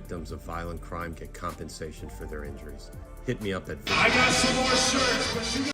victims of violent crime get compensation for their injuries. Hit me up at... I got some more shirts, but you...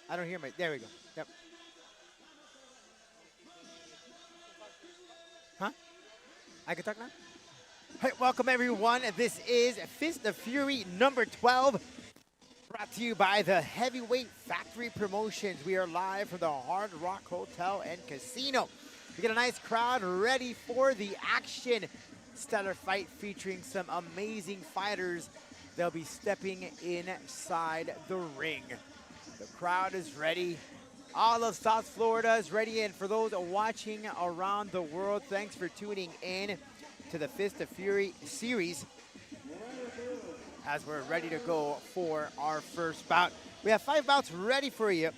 I don't hear my. There we go. Yep. Huh? I can talk now? Hey, welcome everyone. This is Fist of Fury number 12. Brought to you by the Heavyweight Factory Promotions. We are live from the Hard Rock Hotel and Casino. We got a nice crowd ready for the action. Stellar fight featuring some amazing fighters. They'll be stepping inside the ring. The crowd is ready. All of South Florida is ready. And for those watching around the world, thanks for tuning in to the Fist of Fury series as we're ready to go for our first bout. We have 5 bouts ready for you.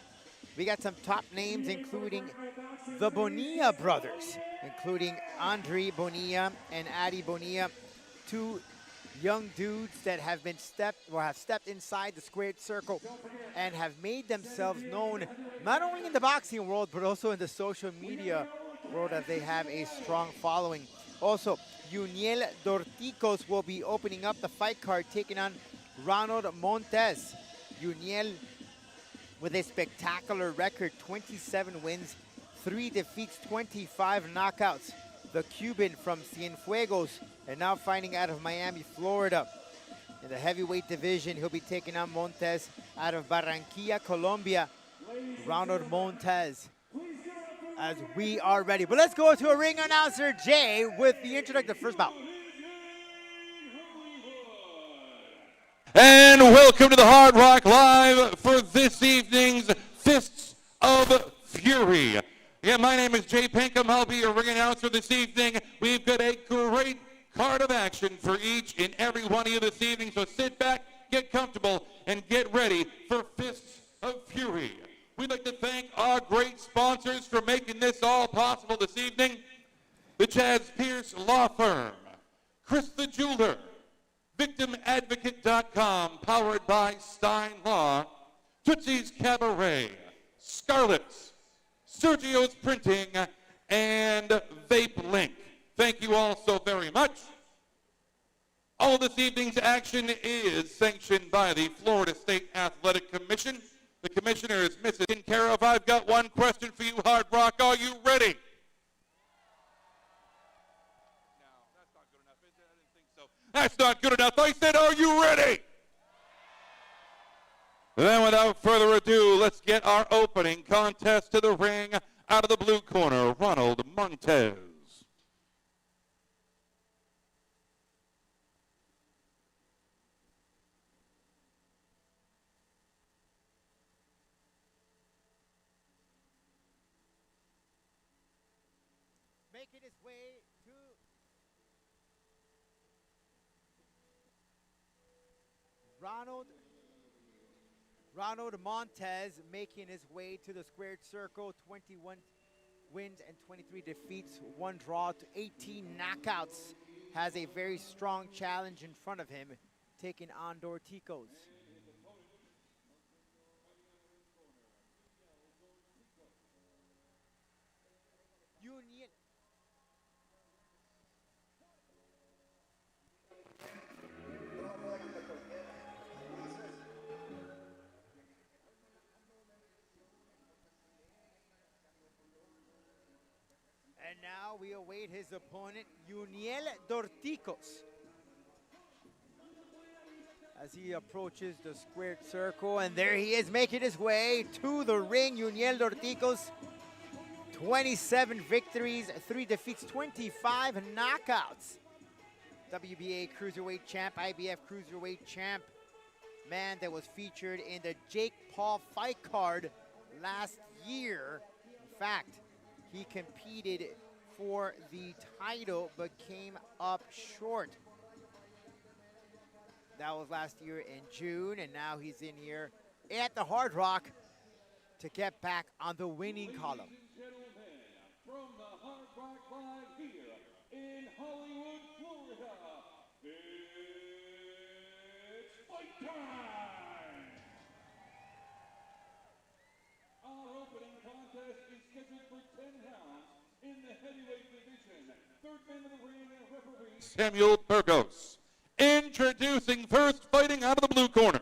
We got some top names, including the Bonilla brothers, including Andre Bonilla and Adi Bonilla, 2 young dudes that have stepped inside the squared circle and have made themselves known not only in the boxing world but also in the social media world, as they have a strong following. Also, Yuniel Dorticos will be opening up the fight card, taking on Ronald Montes. Yuniel with a spectacular record, 27 wins, 3 defeats, 25 knockouts. The Cuban from Cienfuegos and now fighting out of Miami, Florida. In the heavyweight division, he'll be taking on Montes out of Barranquilla, Colombia. Ronald Montes, as we are ready. But let's go to a ring announcer, Jay, with the introduction of the first bout. And welcome to the Hard Rock Live for this evening's Fists of Fury. Yeah, my name is Jay Pinkham. I'll be your ring announcer this evening. We've got a great card of action for each and every one of you this evening. So sit back, get comfortable, and get ready for Fists of Fury. We'd like to thank our great sponsors for making this all possible this evening. The Chaz Pierce Law Firm, Chris the Jeweler, VictimAdvocate.com, powered by Stein Law, Tootsie's Cabaret, Scarlett's, Sergio's Printing, and Vape Link. Thank you all so very much. All of this evening's action is sanctioned by the Florida State Athletic Commission. The commissioner is Mrs. Kincaroff. I've got one question for you, Hard Rock. Are you ready? No, that's not good enough, is it? I didn't think so. That's not good enough. I said, are you ready? Then without further ado, let's get our opening contest to the ring. Out of the blue corner, Ronald Montes. Making his way to Ronald Montes, making his way to the squared circle. 21 wins and 23 defeats, 1 draw to 18 knockouts. Has a very strong challenge in front of him, taking on Dorticos. Union. And now we await his opponent, Yuniel Dorticos, as he approaches the squared circle. And there he is, making his way to the ring. Yuniel Dorticos, 27 victories, 3 defeats, 25 knockouts. WBA Cruiserweight Champ, IBF Cruiserweight Champ. Man that was featured in the Jake Paul fight card last year. In fact, he competed for the title but came up short. That was last year in June, and now he's in here at the Hard Rock to get back on the winning column. From the Hard Rock Live here in Hollywood, Florida, it's fight time! Our opening contest is scheduled for 10 rounds in the heavyweight division. Third man of the ring, referee Samuel Burgos. Introducing first, fighting out of the blue corner,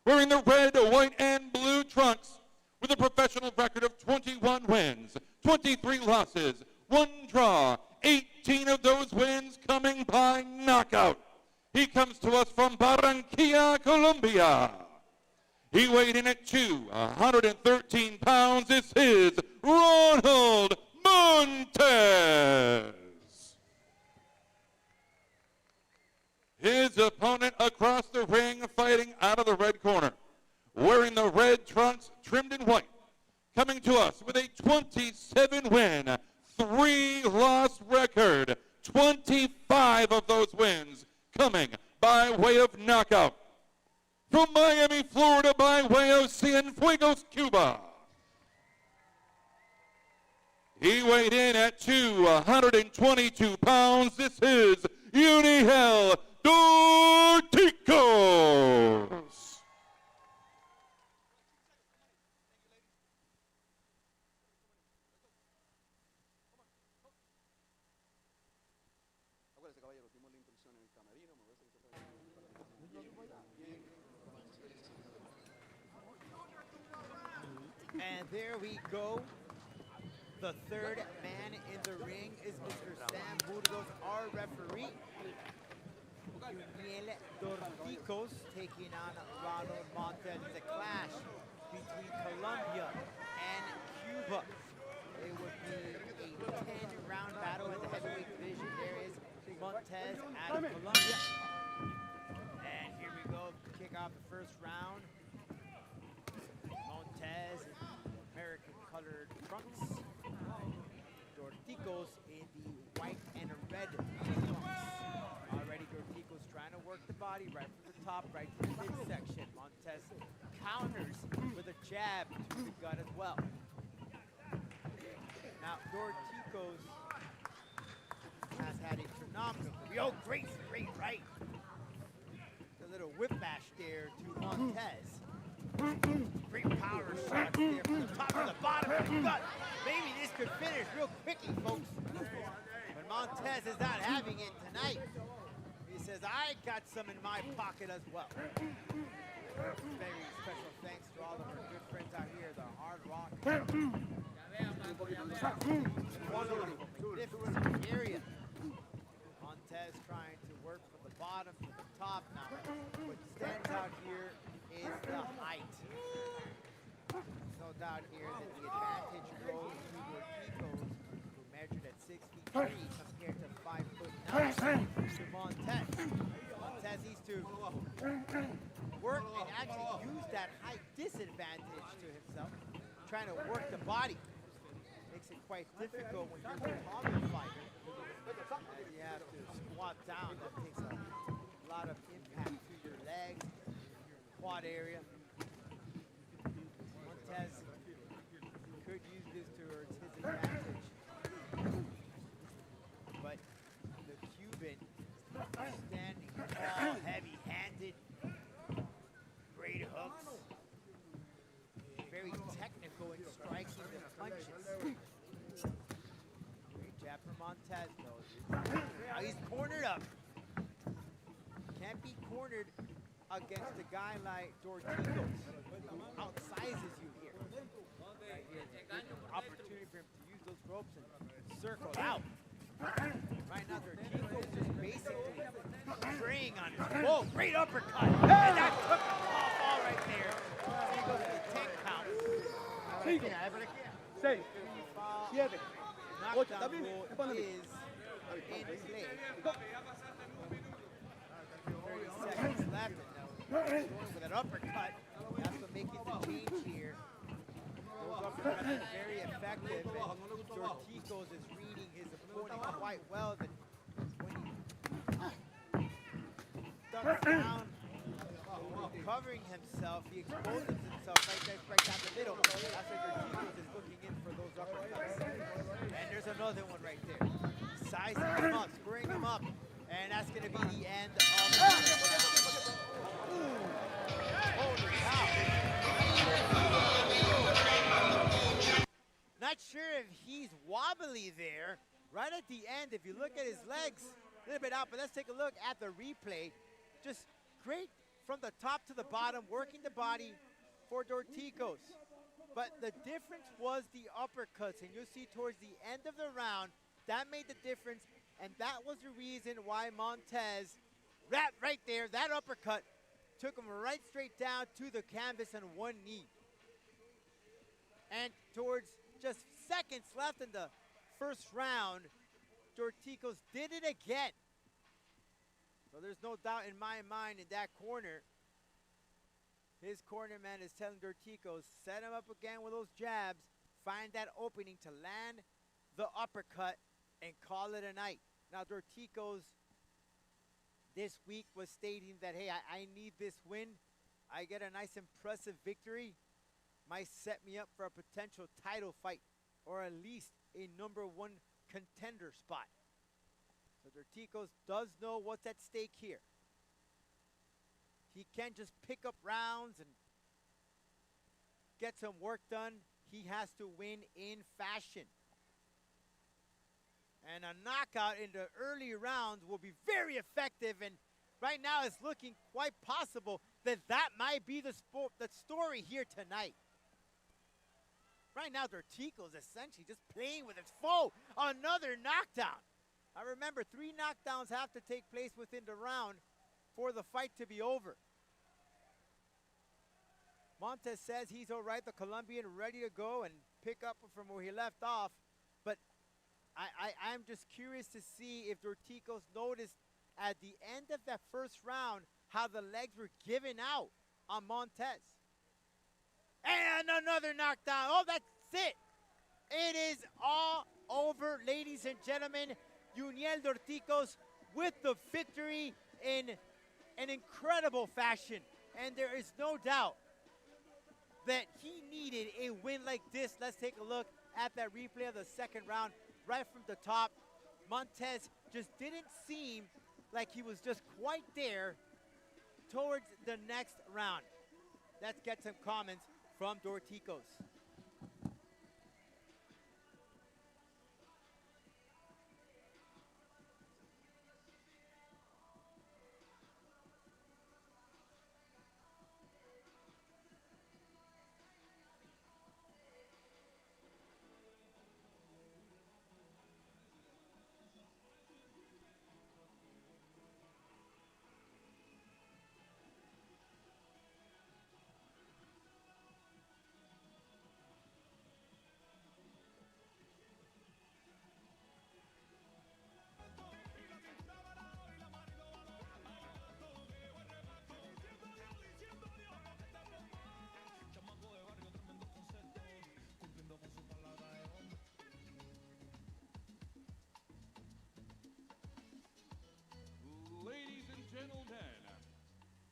wearing the red, white, and blue trunks, with a professional record of 21 wins, 23 losses, 1 draw, 18 of those wins coming by knockout. He comes to us from Barranquilla, Colombia. He weighed in at 213 pounds. This is Ronald Montez. His opponent across the ring, fighting out of the red corner, wearing the red trunks trimmed in white, coming to us with a 27-win, 3-loss record, 25 of those wins coming by way of knockout. From Miami, Florida, by way of Cienfuegos, Cuba. He weighed in at 222 pounds. This is Yuniel Dorticos. And there we go. The third man in the ring is Mr. Sam Burgos, our referee. Yuniel Dorticos taking on Ronald Montez. It's a clash between Colombia and Cuba. It would be a 10-round battle in the heavyweight division. There is Montez out of Colombia. And here we go, kick off the first round. Montez, American-colored trunks. Dorticos in the white and red trunks. Already Dorticos trying to work the body right from the top, right to the midsection. Montez counters with a jab to the gut as well. Now, Dorticos has had a phenomenal career. Oh, great right. The little whiplash there to Montez. Great power shot there from the top to the bottom of the gut. Maybe this could finish real quickly, folks. But Montez is not having it tonight. He says, I got some in my pocket as well. Very special thanks to all of our good friends out here, the Hard Rock. Magnificent area. Montez trying to work from the bottom to the top. Now, what stands out here is the height. There's no doubt here that the advantage goes to Dorticos, who measured at 6 feet 3 compared to 5 foot 9 to Montez. Montez needs to work and actually use that height disadvantage to himself, trying to work the body. Makes it quite difficult when you're a taller fighter. And you have to squat down. That takes a lot of impact to your legs, your quad area. Montez could use this towards his advantage. But the Cuban standing tall, heavy-handed, great hooks. Very technical in striking the punches. Great jab from Montez, though. Now he's cornered up. Can't be cornered against a guy like Dorticos, who outsizes you here. Right here, opportunity for him to use those ropes and circle out. Right now, Dorticos is just basically preying on his. Whoa, great uppercut! And that took him off all right there. He goes to the 10 count. Knockdown rule is in play. 30 seconds left, and now going with an uppercut. That's what making the change here. Those uppercuts are very effective, and Dorticos is reading his opponent quite well. That when he ducks down, covering himself, he exposes himself right down the middle. That's why Dorticos is looking in for those uppercuts. And there's another one right there. Sizing him up, squaring him up. And that's going to be the end of the round. Holy cow. Not sure if he's wobbly there. Right at the end, if you look at his legs, a little bit out, but let's take a look at the replay. Just great from the top to the bottom, working the body for Dorticos. But the difference was the uppercuts, and you'll see towards the end of the round, that made the difference. And that was the reason why Montez, right there, that uppercut took him right straight down to the canvas on one knee. And towards just seconds left in the first round, Dorticos did it again. So there's no doubt in my mind in that corner. His corner man is telling Dorticos, set him up again with those jabs, find that opening to land the uppercut and call it a night. Now Dorticos this week was stating that, hey, I need this win. I get a nice impressive victory. Might set me up for a potential title fight or at least a #1 contender spot. So Dorticos does know what's at stake here. He can't just pick up rounds and get some work done. He has to win in fashion. And a knockout in the early rounds will be very effective. And right now it's looking quite possible that that might be the story here tonight. Right now, Dorticos essentially just playing with his foe. Another knockdown. I remember 3 knockdowns have to take place within the round for the fight to be over. Montez says he's all right, the Colombian ready to go and pick up from where he left off. But I'm just curious to see if Dorticos noticed at the end of that first round how the legs were given out on Montez. And another knockdown. Oh, that's it. It is all over, ladies and gentlemen. Yuniel Dorticos with the victory in an incredible fashion. And there is no doubt that he needed a win like this. Let's take a look at that replay of the second round right from the top. Montez just didn't seem like he was just quite there towards the next round. Let's get some comments from Dorticos.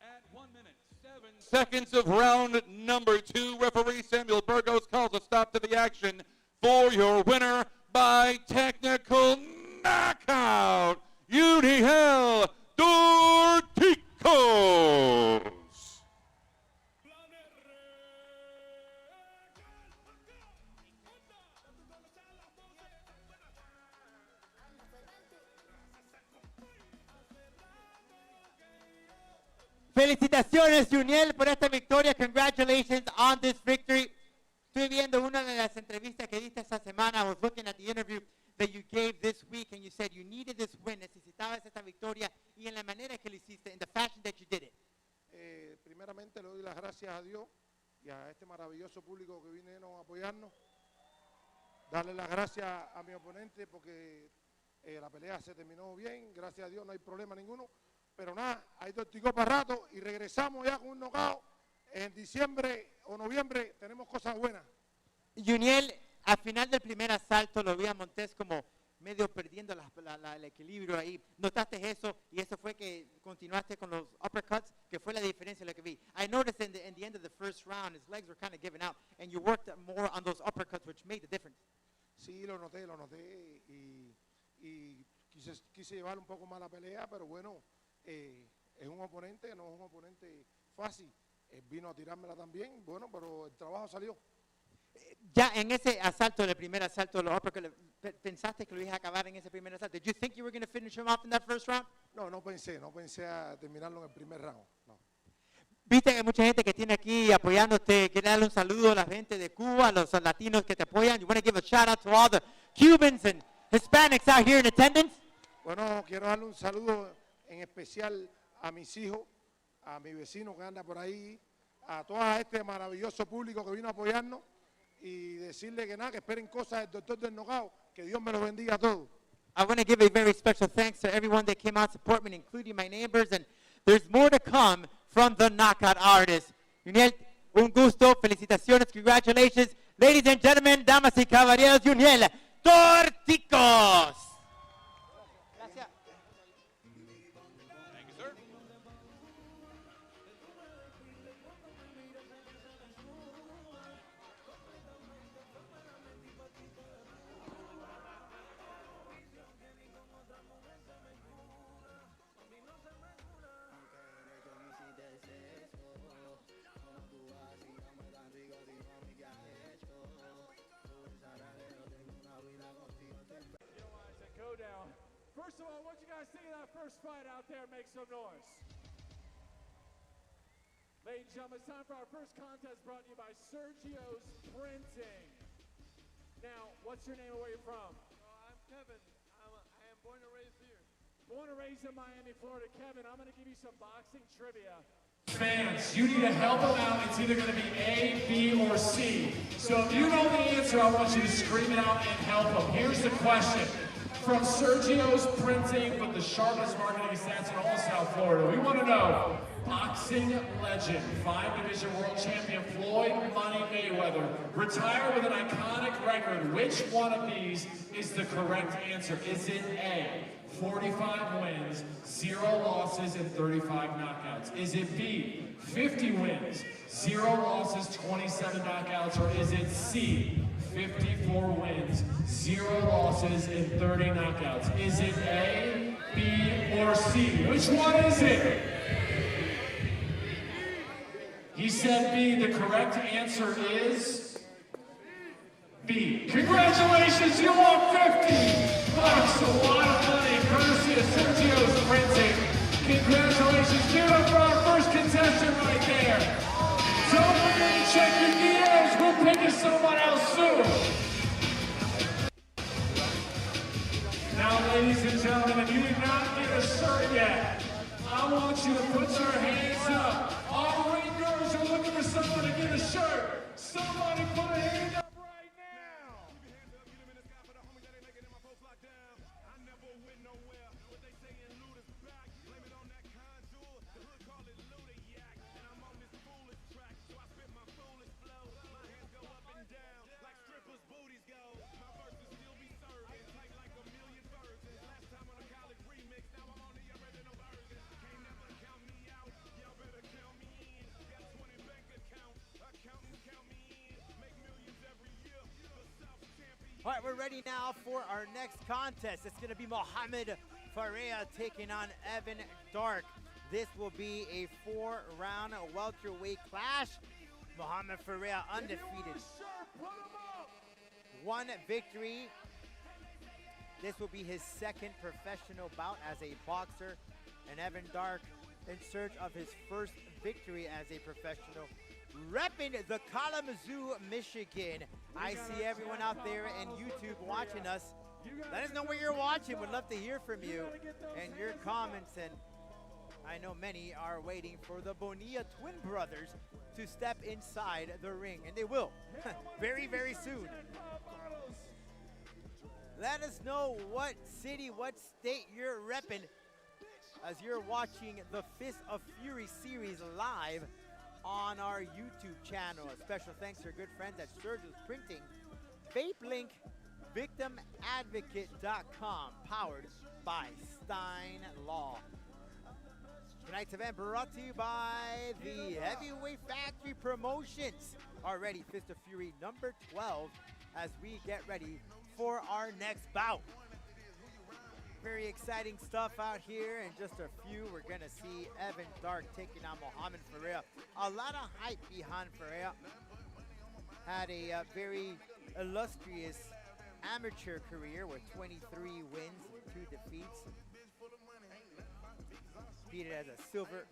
At 1 minute, 7 seconds of round number 2, referee Samuel Burgos calls a stop to the action for your winner by technical knockout, Yuniel Dorticos. Felicitaciones, Yuniel, por esta victoria. Congratulations on this victory. Estoy viendo una de las entrevistas que diste esta semana. I was looking at the interview that you gave this week, and you said you needed this win. Necesitabas esta victoria, y en la manera que lo hiciste, in the fashion that you did it. Primeramente le doy las gracias a Dios y a este maravilloso público que vinieron a apoyarnos. Darle las gracias a mi oponente porque la pelea se terminó bien. Gracias a Dios no hay problema ninguno. Pero nada, hay Dorticos para rato y regresamos ya con un knockout. En diciembre o noviembre tenemos cosas buenas. Yuniel, al final del primer asalto lo vi a Montez como medio perdiendo el equilibrio ahí. ¿Notaste eso? Y eso fue que continuaste con los uppercuts, que fue la diferencia de lo que vi. I noticed in the end of the first round, his legs were kind of giving out, and you worked more on those uppercuts, which made the difference. Sí, lo noté y quise llevar un poco más la pelea, pero bueno, es un oponente, no es un oponente fácil. Vino a tirármela también, bueno, pero el trabajo salió. Ya en ese asalto, el primer asalto, los uppercuts, ¿pensaste que lo ibas a acabar en ese primer asalto? Did you think you were going to finish him off in that first round? No pensé a terminarlo en el primer round, no. Viste que hay mucha gente que tiene aquí apoyándote. Quiere darle un saludo a la gente de Cuba, a los latinos que te apoyan. You want to give a shout out to all the Cubans and Hispanics out here in attendance? Bueno, quiero darle un saludo en especial a mis hijos, a mi vecino que anda por ahí, a todo este maravilloso público que vino a apoyarnos y decirle que nada, que esperen cosas del doctor del Nogao, que Dios me los bendiga a todos. I want to give a very special thanks to everyone that came out to support me, including my neighbors, and there's more to come from the Knockout Artist. Yuniel, un gusto, felicitaciones, congratulations. Ladies and gentlemen, damas y caballeros, Yuniel Torticos. Gracias. Go down. First of all, what you guys think of that first fight out there? Make some noise. Ladies and gentlemen, it's time for our first contest brought to you by Sergio's Printing. Now, what's your name and where you're from? I'm Kevin. I am born and raised here. Born and raised in Miami, Florida. Kevin, I'm going to give you some boxing trivia. Fans, you need to help them out. It's either going to be A, B, or C. So if you know the answer, I want you to scream it out and help them. Here's the question. From Sergio's Printing, with the sharpest marketing stats in all South Florida, we want to know, boxing legend, 5-division world champion Floyd Money Mayweather, retired with an iconic record. Which one of these is the correct answer? Is it A, 45 wins, 0 losses, and 35 knockouts? Is it B, 50 wins, 0 losses, 27 knockouts? Or is it C, 54 wins, 0 losses, and 30 knockouts? Is it A, B, or C? Which one is it? He said B. The correct answer is B. Congratulations, you won 50 bucks, a lot of money, courtesy of Sergio's Printing. Congratulations, give it up for our first contestant right there. Don't forget to check your DMs, we're picking someone else soon. Now, ladies and gentlemen, if you did not get a shirt yet, I want you to put your hands up. All the ring girls are looking for someone to get a shirt. Somebody put a hand up right now. All right, we're ready now for our next contest. It's going to be Mohamed Faria taking on Evan Dark. This will be a 4-round welterweight clash. Mohamed Faria undefeated. 1 victory. This will be his 2nd professional bout as a boxer. And Evan Dark in search of his first victory as a professional. Repping the Kalamazoo, Michigan. I see everyone out there in YouTube watching us. Let us know where you're watching. We'd love to hear from you and your comments. And I know many are waiting for the Bonilla twin brothers to step inside the ring. And they will very, very soon. Let us know what city, what state you're repping as you're watching the Fist of Fury series live on our YouTube channel. A special thanks to our good friends at Sergio's Printing, VapeLink, VictimAdvocate.com, powered by Stein Law. Tonight's event brought to you by the Heavyweight Factory Promotions. Already Fist of Fury number 12 as we get ready for our next bout. Very exciting stuff out here. In just a few, we're going to see Evan Dark taking on Mohamed Faria. A lot of hype behind Faria. Had a very illustrious amateur career with 23 wins and 2 defeats. Competed as a silver.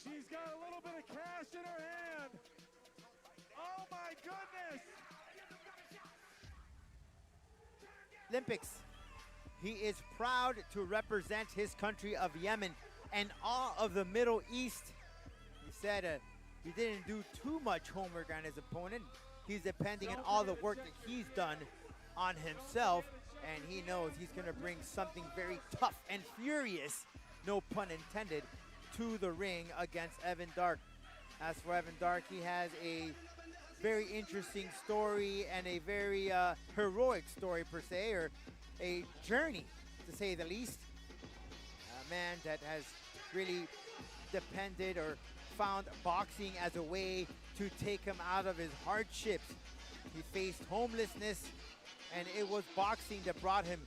She's got a little bit of cash in her hand. Oh my goodness. Olympics. He is proud to represent his country of Yemen and all of the Middle East. He said he didn't do too much homework on his opponent. He's depending on all the work that he's done on himself, and he knows he's going to bring something very tough and furious, no pun intended, to the ring against Evan Dark. As for Evan Dark, he has a very interesting story and a very heroic story per se, or a journey to say the least. A man that has really depended or found boxing as a way to take him out of his hardships. He faced homelessness, and it was boxing that brought him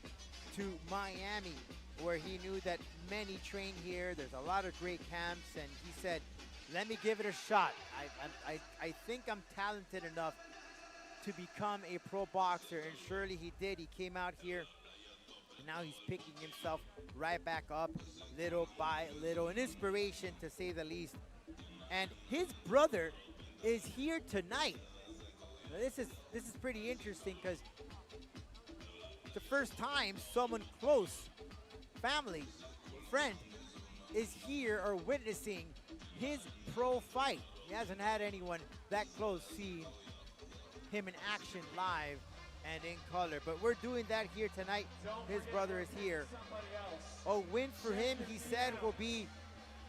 to Miami, where he knew that many train here. There's a lot of great camps, and he said, let me give it a shot. I think I'm talented enough to become a pro boxer, and surely he did. He came out here, and now he's picking himself right back up little by little. An inspiration, to say the least. And his brother is here tonight. Now, this is pretty interesting, because the first time someone close, family, friend, is here or witnessing his pro fight. He hasn't had anyone that close see him in action live and in color, but we're doing that here tonight. His brother is here. A win for him, he said, will be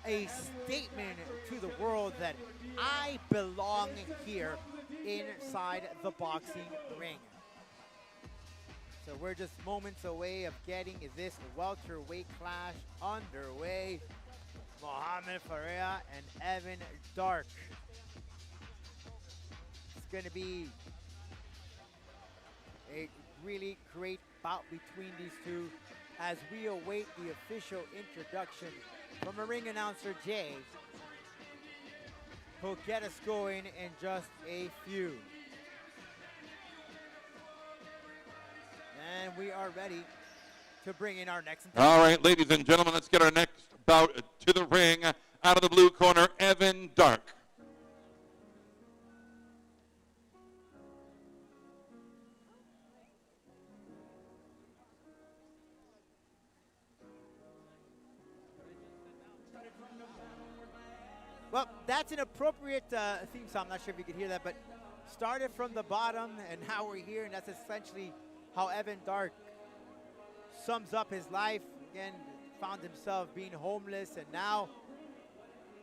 a statement to the world that I belong here inside the boxing ring. So we're just moments away of getting this welterweight clash underway. Mohamed Faria and Evan Dark. It's going to be a really great bout between these two as we await the official introduction from a ring announcer, Jay, who'll get us going in just a few. And we are ready to bring in our next. All right, ladies and gentlemen, let's get our next bout to the ring. Out of the blue corner, Evan Dark. Well, that's an appropriate theme song. I'm not sure if you could hear that, but started from the bottom, and now we're here, and that's essentially how Evan Dark sums up his life. Again, found himself being homeless, and now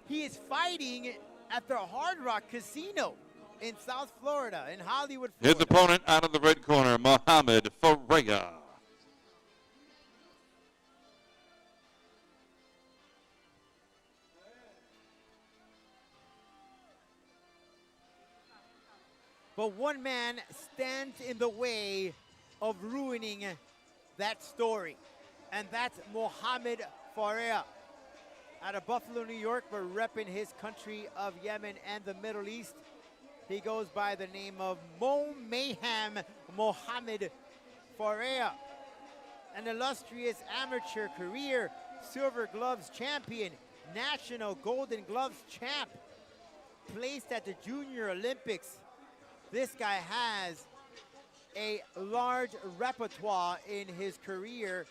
he is fighting at the Hard Rock Casino in South Florida, in Hollywood, Florida. His opponent out of the red corner, Mohamed Faria. But one man stands in the way of ruining that story, and that's Mohamed Faria. Out of Buffalo, New York, but repping his country of Yemen and the Middle East. He goes by the name of Mo Mayhem Mohamed Faria. An illustrious amateur career, Silver Gloves champion, National Golden Gloves champ, placed at the Junior Olympics. This guy has a large repertoire in his career.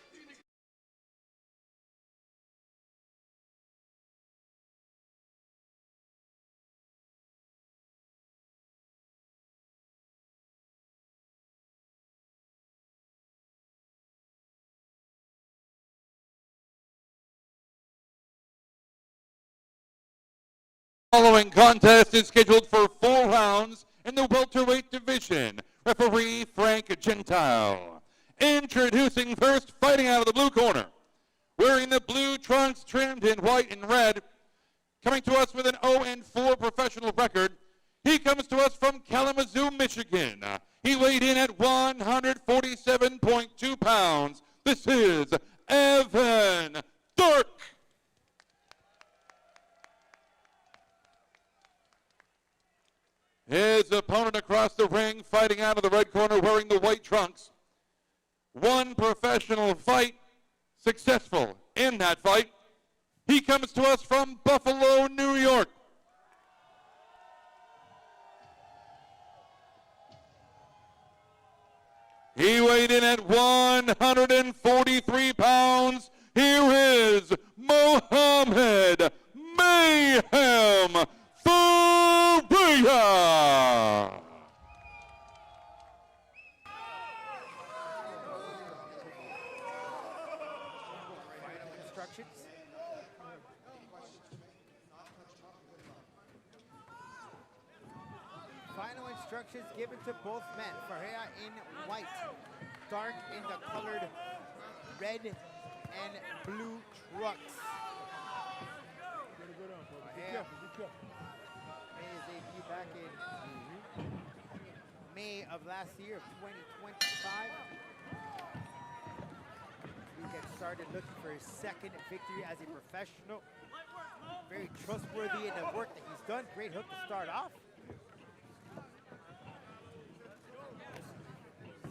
Following contest is scheduled for 4 rounds in the welterweight division. Referee Frank Gentile. Introducing first, fighting out of the blue corner, wearing the blue trunks trimmed in white and red, coming to us with an 0-4 professional record. He comes to us from Kalamazoo, Michigan. He weighed in at 147.2 pounds. This is Evan Dark. His opponent across the ring, fighting out of the red corner, wearing the white trunks. One professional fight, successful in that fight. He comes to us from Buffalo, New York. He weighed in at 143 pounds. Here is Mohamed Mayhem Faria. Final instructions. Final instructions given to both men. Ferreira in white, Dark in the colored red and blue trucks. Ferreira made his debut back in May of last year of 2025. He gets started looking for his second victory as a professional. Very trustworthy in the work that he's done. Great hook to start off.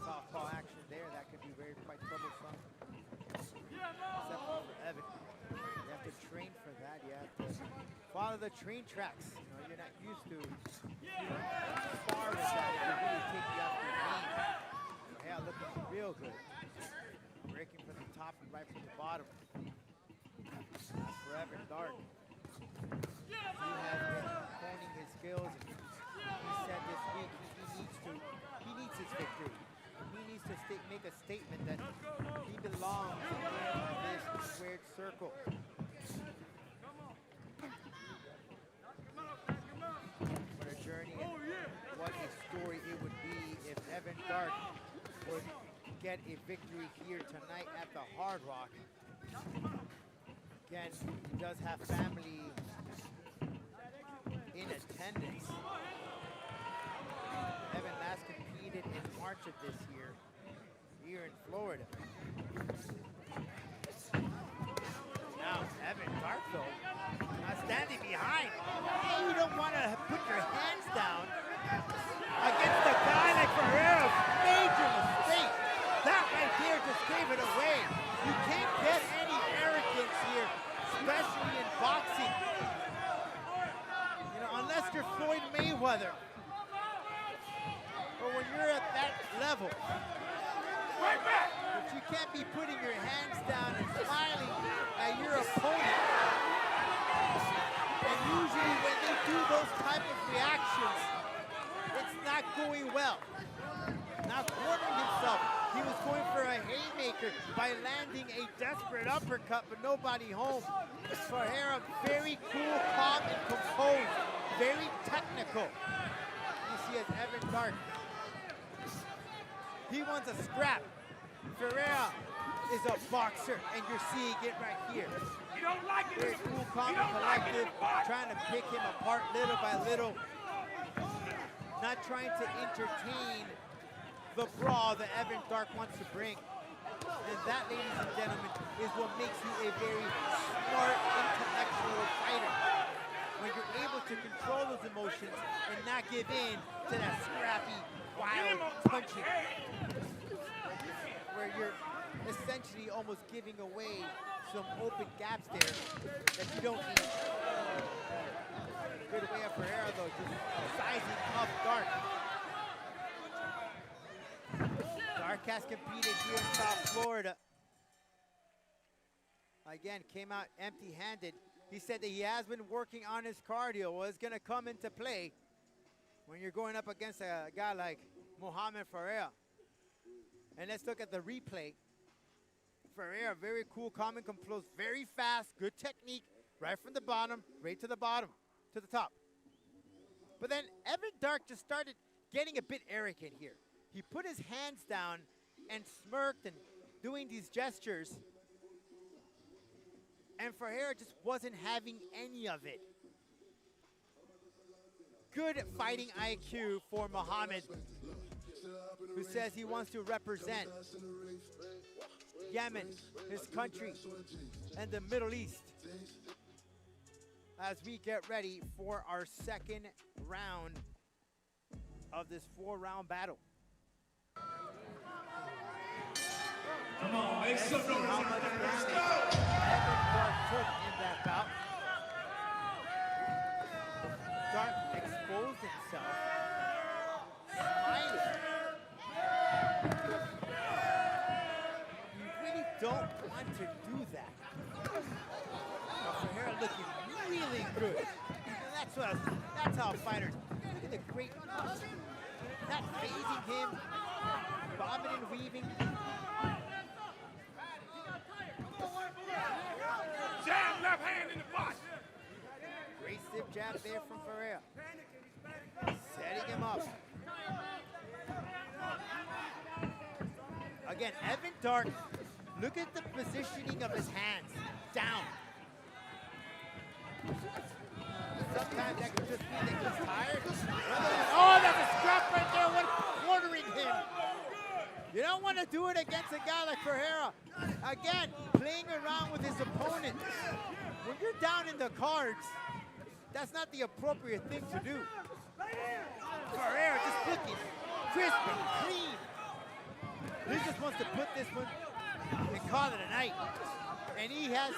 Softball action there. That could be quite troublesome. Except for Evan. You have to train for that. You have to follow the train tracks. You know, you're not used to spar with that. It will really take you off your game. Yeah, looking real good. Breaking from the top and right from the bottom. That's for Evan Dark. He has been honing his skills. And he said this week he needs his victory. He needs to make a statement that he belongs in this squared circle. What a journey and what a story it would be if Evan Dark would get a victory here tonight at the Hard Rock. Again, he does have family in attendance. Evan last competed in March of this year here in Florida. Now, Evan Darkfield standing behind. You don't want to put your hands down against a guy like Ferreira. Major mistake. That right there just gave it away. You can't get any arrogance here, especially in boxing. You know, unless you're Floyd Mayweather. But when you're at that level, but you can't be putting your hands down and smiling at your opponent. And usually when they do those type of reactions, it's not going well. Now cornering himself, he was going for a haymaker by landing a desperate uppercut, but nobody home. Ferreira, very cool, calm, and composed. Very technical. You see as Evan Dark. He wants a scrap. Ferreira is a boxer, and you're seeing it right here. Very cool, calm, and collective, trying to pick him apart little by little. Not trying to entertain the brawl that Evan Dark wants to bring. And that, ladies and gentlemen, is what makes you a very smart, intellectual fighter. When you're able to control those emotions and not give in to that scrappy, wild punching. Where you're essentially almost giving away some open gaps there that you don't need. Good way of Ferreira though, just sizing up Dark. Dark has competed here in South Florida. Again, came out empty-handed. He said that he has been working on his cardio. Well, it's gonna come into play when you're going up against a guy like Mohamed Ferreira. And let's look at the replay. Ferreira, very cool, calm, and composed, very fast, good technique, right from the bottom, right to the bottom, to the top. But then Evan Dark just started getting a bit arrogant here. He put his hands down and smirked and doing these gestures. And Ferreira just wasn't having any of it. Good fighting IQ for Mohamed, who says he wants to represent Yemen, his country, and the Middle East as we get ready for our second round of this 4-round battle. Come on, make some noise. How much damage Evan Dark took in that bout. Dark exposed himself. Smiling. You really don't want to do that. But Ferreira looking really good. And that's how fighters. Look at the great punch. Not phasing him, bobbing and weaving. Jab, left hand in the body. Great stiff jab there from Ferreira. Setting him up. Again, Evan Dark, look at the positioning of his hands. Down. Sometimes that could just mean that he's tired. Oh, that's a scrap right there. What quartering him. You don't want to do it against a guy like Ferreira. Again, playing around with his opponent. When you're down in the cards, that's not the appropriate thing to do. Ferreira just looking crisp and clean. He just wants to put this one and call it a night. And he has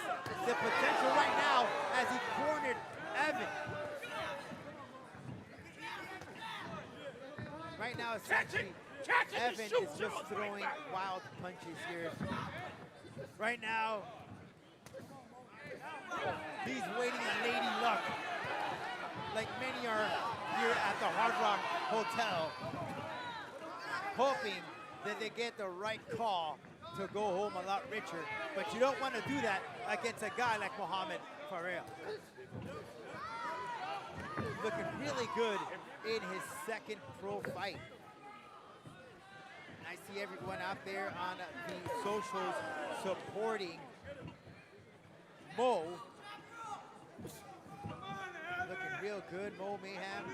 the potential right now as he cornered Evan. Right now, essentially, Evan is just throwing wild punches here. Right now, he's waiting on Lady Luck, like many are here at the Hard Rock Hotel, hoping that they get the right call to go home a lot richer. But you don't want to do that against a guy like Mohamed Ferreira. Looking really good in his second pro fight. And I see everyone out there on the socials supporting Mo. Looking real good, Mo Mayhem.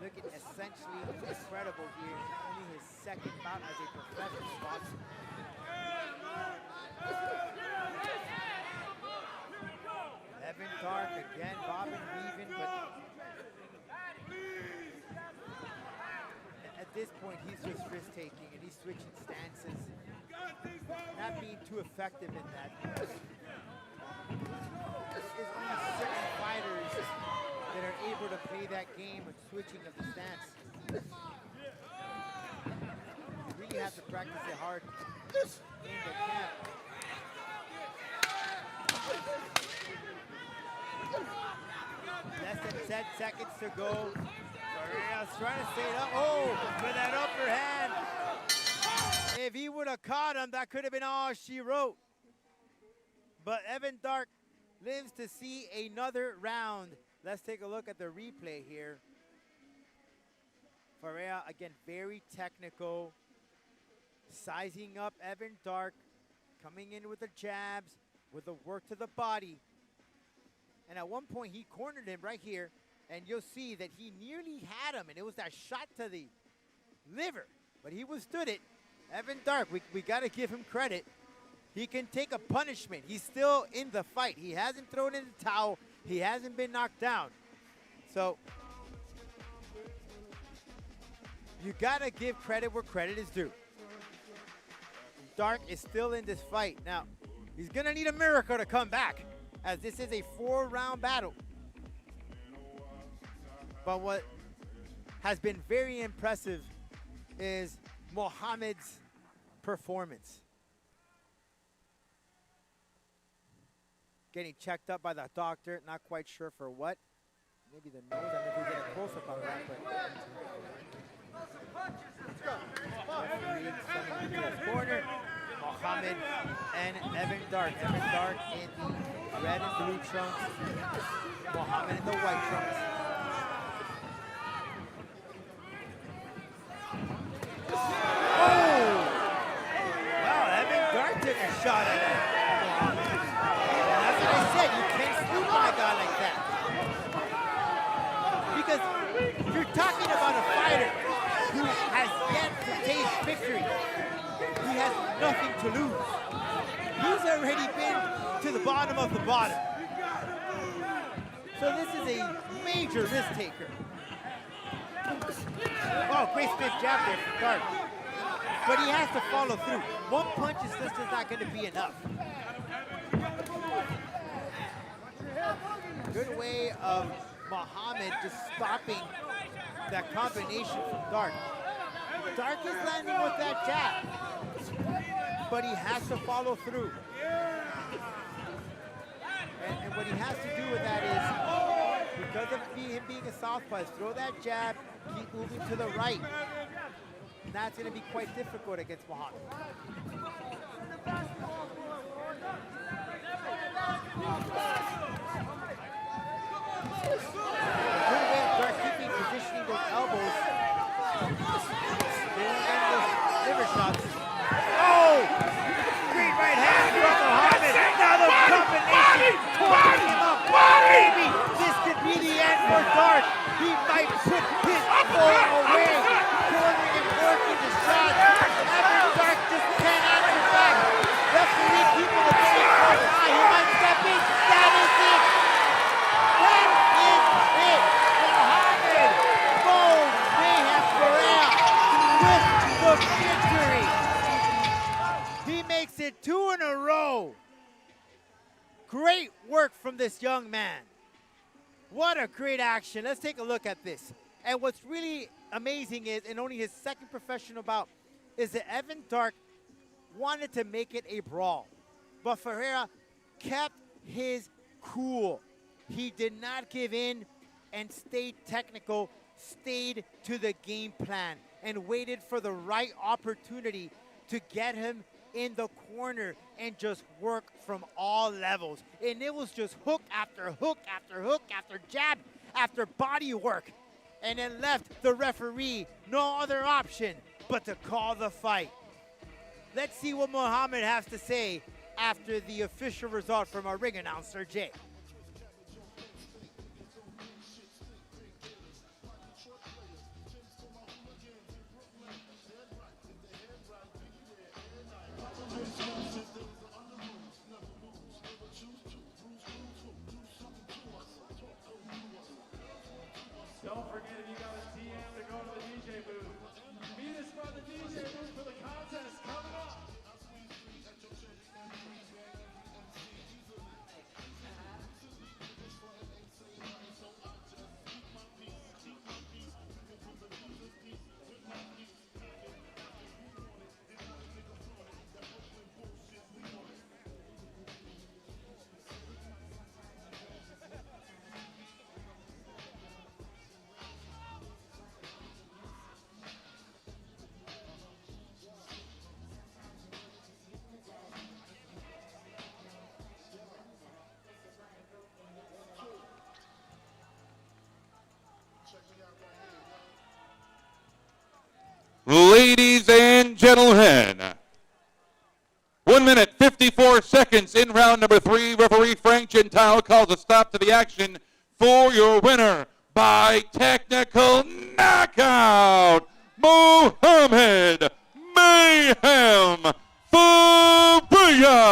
Looking essentially incredible here. Only his second bout as a professional boxer. Evan Dark again, bobbing, weaving, but at this point he's just risk taking and he's switching stances. Not being too effective in that. There's only certain fighters that are able to play that game of switching of the stance. You really have to practice it hard in the camp. Less than 10 seconds to go. Ferreira's trying to stay up. Oh, with that upper hand. If he would have caught him, that could have been all she wrote. But Evan Dark lives to see another round. Let's take a look at the replay here. Ferreira, again, very technical. Sizing up Evan Dark. Coming in with the jabs, with the work to the body. And at one point, he cornered him right here. And you'll see that he nearly had him. And it was that shot to the liver. But he withstood it. Evan Dark, we got to give him credit. He can take a punishment. He's still in the fight. He hasn't thrown in the towel. He hasn't been knocked down. So you got to give credit where credit is due. Dark is still in this fight. Now, he's going to need a miracle to come back, as this is a 4-round battle. But what has been very impressive is Mohamed's performance. Getting checked up by the doctor, not quite sure for what. Maybe the nose, I don't know if we get a close-up on that, but. Corner, Mohamed and Evan Dark. Evan Dark in the red and blue trunks. Mohamed in the white trunks. Oh! Wow, Evan Dark took a shot at it. And that's what I said, you can't sleep on a guy like that. Because you're talking about a fighter who has yet to taste victory. He has nothing to lose. He's already been to the bottom of the bottom. So this is a major risk taker. Oh, great spin jab there from Dark. But he has to follow through. One punch is just not going to be enough. good way of Muhammad just stopping that combination from Dark. Dark is landing with that jab, but he has to follow through. And what he has to do with that is, because of him being a southpaw, is throw that jab, keep moving to the right. And that's going to be quite difficult against Muhammad. Good way of Dark keeping positioning those elbows. They won't end those liver shots. Oh! Great right hand from Muhammad. Now the combination torching him up. Maybe this could be the end for Dark. He might put his foe away. Cornering and working the shot. After Dark just can't answer back. Referee keeping a very close eye. He might step in. That is it. That is it. Muhammad Mo Mayhem Correa with the victory. He makes it 2 in a row. Great work from this young man. What a great action. Let's take a look at this. And what's really amazing is, in only his second professional bout, is that Evan Dark wanted to make it a brawl. But Ferreira kept his cool. He did not give in and stayed technical, stayed to the game plan, and waited for the right opportunity to get him in the corner and just work from all levels. And it was just hook after hook after hook after jab after body work. And it left the referee no other option but to call the fight. Let's see what Muhammad has to say after the official result from our ring announcer, Jay. Don't forget, if you got a DM, to go to the DJ booth. Meet us by the DJ booth for the contest coming up. Ladies and gentlemen, 1 minute, 54 seconds in round number 3. Referee Frank Gentile calls a stop to the action for your winner by technical knockout, Muhammad Mayhem Ferreira.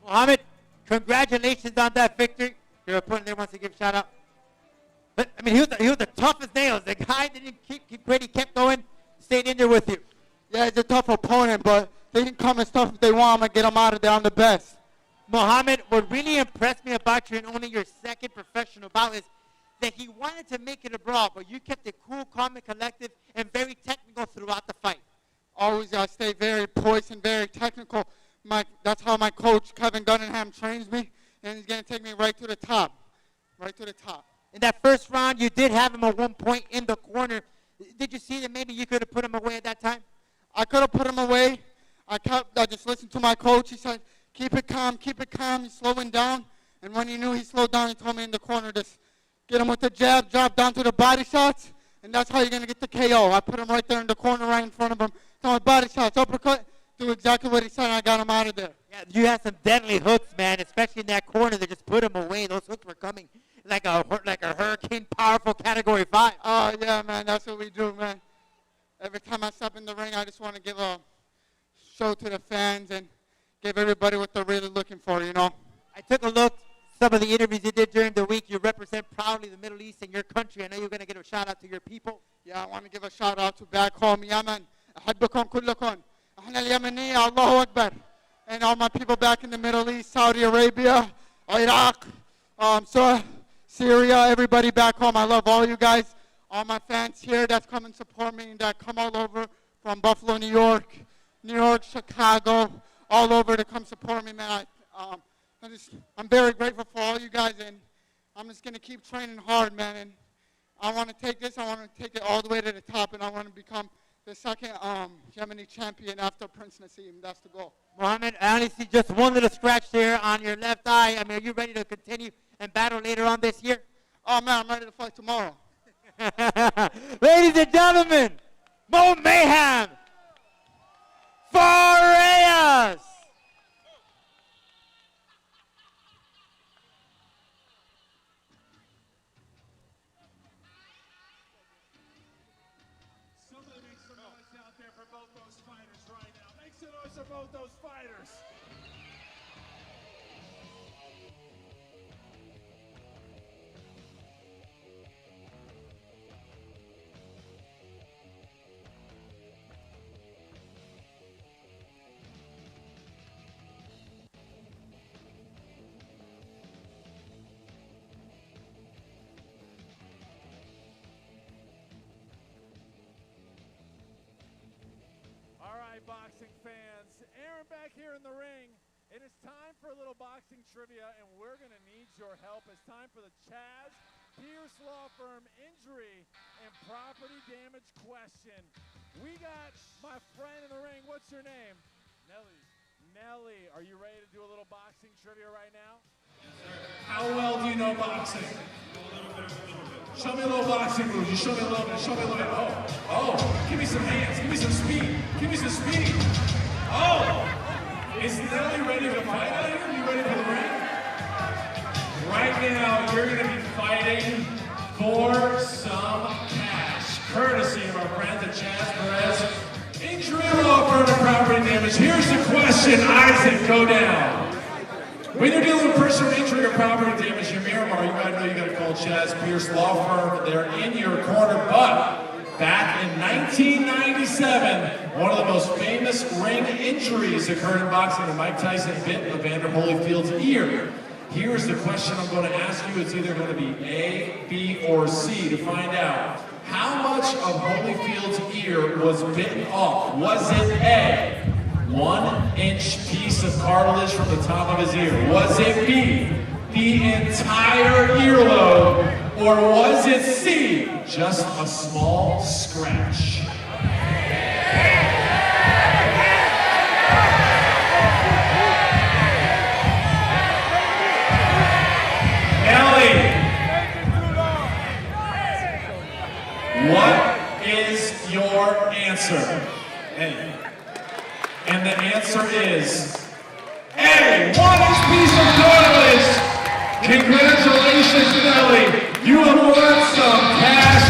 Muhammad, congratulations on that victory. Your opponent there wants to give a shout out. But I mean, he was the toughest nails. The guy didn't keep quit. He kept going, stayed in there with you. Yeah, he's a tough opponent, but they can come and stuff if they want. I'm going to get them out of there. I'm the best. Muhammad, what really impressed me about you in only your second professional bout is that he wanted to make it a brawl, but you kept it cool, calm, and collective, and very technical throughout the fight. Always got to stay very poised and very technical. That's how my coach, Kevin Gunningham, trains me, and he's going to take me right to the top. Right to the top. In that first round, you did have him at one point in the corner. Did you see that maybe you could have put him away at that time? I could have put him away. I just listened to my coach. He said, keep it calm, he's slowing down. And when he knew he slowed down, he told me in the corner, just get him with the jab, drop down to the body shots, and that's how you're going to get the KO. I put him right there in the corner, right in front of him. Tell him body shots, uppercut, do exactly what he said, and I got him out of there. Yeah, you had some deadly hooks, man, especially in that corner that just put him away. Those hooks were coming like a hurricane, powerful Category 5. Oh, yeah, man, that's what we do, man. Every time I step in the ring, I just want to give a show to the fans and give everybody what they're really looking for, you know. I took a look, some of the interviews you did during the week. You represent proudly the Middle East and your country. I know you're going to give a shout out to your people. Yeah, I want to give a shout out to back home, Yemen. أحبكم كلكم. إحنا اليمنية الله أكبر. And all my people back in the Middle East, Saudi Arabia, Iraq, Syria, everybody back home. I love all you guys. All my fans here that come and support me and that come all over from Buffalo, New York, Chicago, all over to come support me, man. I'm very grateful for all you guys, and I'm just going to keep training hard, man. And I want to take this, I want to take it all the way to the top, and I want to become the second Yemeni champion after Prince Nassim. That's the goal. Mohammed, I only see just one little scratch there on your left eye. I mean, are you ready to continue and battle later on this year? Oh, man, I'm ready to fight tomorrow. Ladies and gentlemen, Mo Mayhem, Farias. Somebody make some noise out there for both those fighters right now. Make some noise for both those fighters. All right, boxing fans. Aaron back here in the ring. It is time for a little boxing trivia, and we're going to need your help. It's time for the Chaz Pierce Law Firm injury and property damage question. We got my friend in the ring. What's your name? Nelly. Nelly, are you ready to do a little boxing trivia right now? Yes, sir. How well do you know boxing? Show me a little boxing moves. You show me a little bit. Show me a little bit. Oh. Give me some hands. Give me some speed. Give me some speed. Oh. Is Nelly ready to fight out here? Are you ready for the ring? Right now, you're going to be fighting for some cash, courtesy of our friends at Chaz Perez Injury Law Firm and Property Damage. Here's the question, Isaac, go down. When you're dealing with personal injury or property damage in Miramar, you gotta know you gotta call Chaz Pierce Law Firm. They're in your corner, but back in 1997, one of the most famous ring injuries occurred in boxing when Mike Tyson bit Evander Holyfield's ear. Here's the question I'm going to ask you. It's either going to be A, B, or C to find out. How much of Holyfield's ear was bitten off? Was it A, 1-inch piece of cartilage from the top of his ear? Was it B, the entire earlobe? Or was it C, just a small scratch? Nelly, what is your answer? A. And the answer is A, 1-inch piece of cartilage. Congratulations, Nelly. You have won some cash,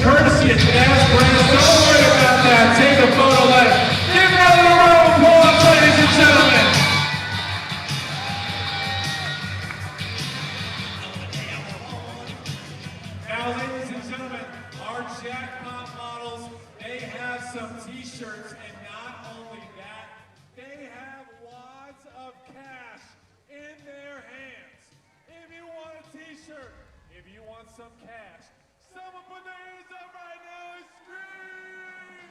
courtesy of Chaz Perez. Don't worry about that. Take a photo left. Give Nelly a round of applause, ladies and gentlemen. Now, ladies and gentlemen, our jackpot models, they have some t-shirts, and not only that, they have wads of cash in their hands. If you want a t-shirt, if you want some cash, someone put their hands up right now and scream!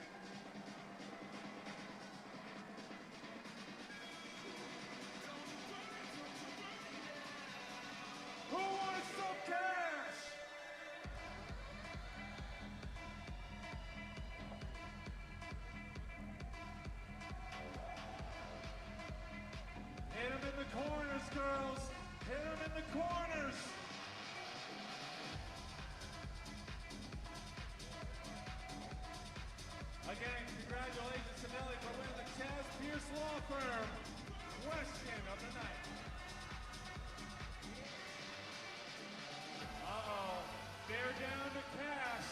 Who wants some cash? Hit him in the corners, girls. Hit him in the corners. Again, congratulations to Nelly for winning the Chaz Pierce Law Firm question of the night. Uh-oh, they're down to cash.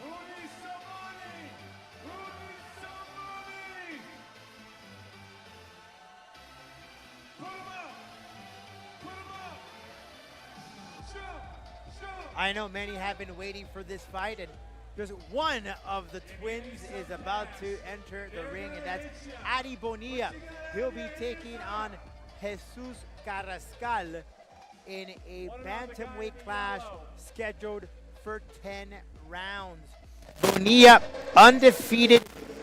Who needs some money? Who needs some money? Put 'em up! Put 'em up! I know many have been waiting for this fight, and just one of the twins is about to enter the ring, and that's Adi Bonilla. He'll be taking on Jesus Carrascal in a bantamweight clash scheduled for 10 rounds. Bonilla, undefeated,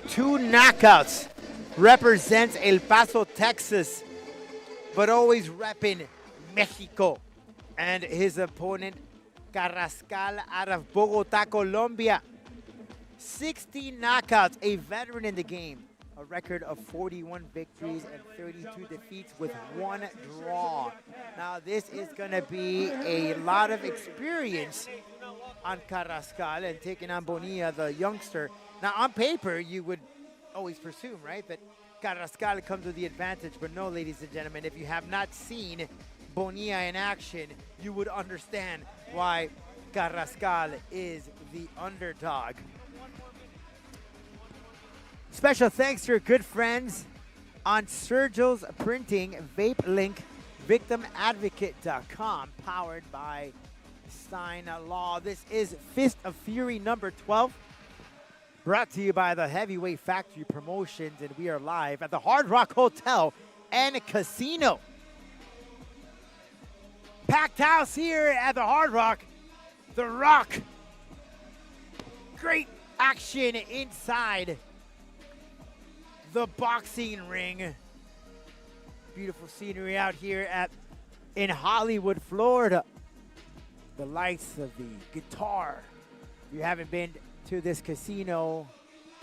2 knockouts, represents El Paso, Texas, but always repping Mexico. And his opponent, Carrascal, out of Bogota, Colombia. 60 knockouts, a veteran in the game. A record of 41 victories and 32 defeats with 1 draw. Now this is going to be a lot of experience on Carrascal and taking on Bonilla, the youngster. Now on paper, you would always presume, right, that Carrascal comes with the advantage, but no, ladies and gentlemen, if you have not seen Bonilla in action, you would understand why Carrascal is the underdog. Special thanks to your good friends on Sergio's Printing, Vape Link, VictimAdvocate.com, powered by Stein Law. This is Fist of Fury number 12, brought to you by the Heavyweight Factory Promotions, and we are live at the Hard Rock Hotel and Casino. Packed house here at the Hard Rock. The Rock. Great action inside the boxing ring. Beautiful scenery out here in Hollywood, Florida. The lights of the guitar. If you haven't been to this casino,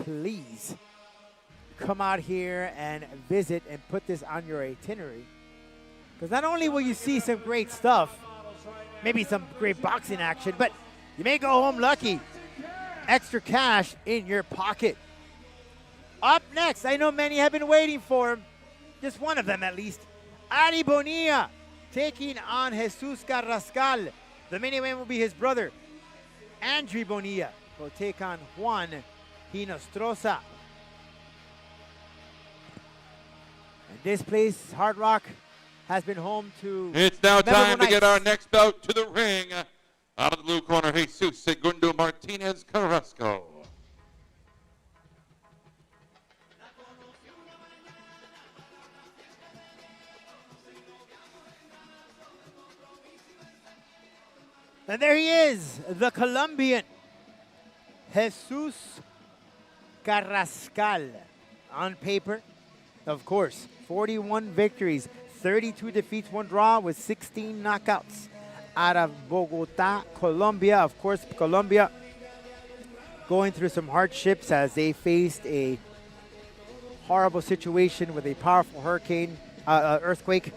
please come out here and visit and put this on your itinerary. Because not only will you see some great stuff, maybe some great boxing action, but you may go home lucky. Extra cash in your pocket. Up next, I know many have been waiting for him. Just one of them at least. Adi Bonilla taking on Jesus Carrascal. The main event will be his brother, Andre Bonilla, will take on Juan Hinostroza. And this place, Hard Rock, has been home to... It's now time to nights. get our next bout to the ring. Out of the blue corner, Jesus Segundo Martinez Carrasco. And there he is, the Colombian, Jesus Carrascal. On paper, of course, 41 victories, 32 defeats, 1 draw with 16 knockouts. Out of Bogota, Colombia. Of course, Colombia going through some hardships as they faced a horrible situation with a powerful earthquake.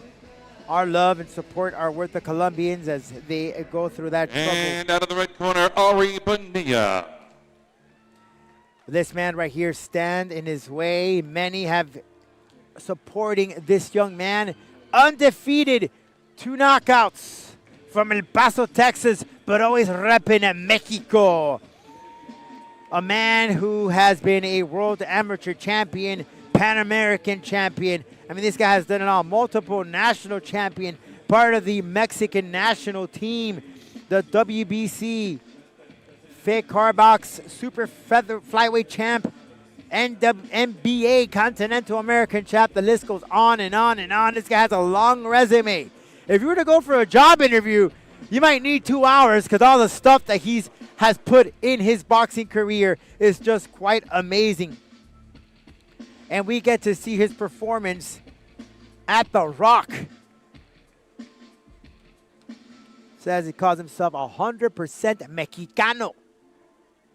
Our love and support are with the Colombians as they go through that trouble. And out of the red corner, Ari Bonilla. This man right here stand in his way. Many have supporting this young man. Undefeated, 2 knockouts from El Paso, Texas, but always repping Mexico. A man who has been a world amateur champion, Pan American champion. I mean, this guy has done it all. Multiple national champion, part of the Mexican national team, the WBC, Fed Carbox Super Feather Flyweight champ, NBA Continental American champ. The list goes on and on and on. This guy has a long resume. If you were to go for a job interview, you might need 2 hours because all the stuff that he has put in his boxing career is just quite amazing. And we get to see his performance at The Rock. Says he calls himself 100% Mexicano.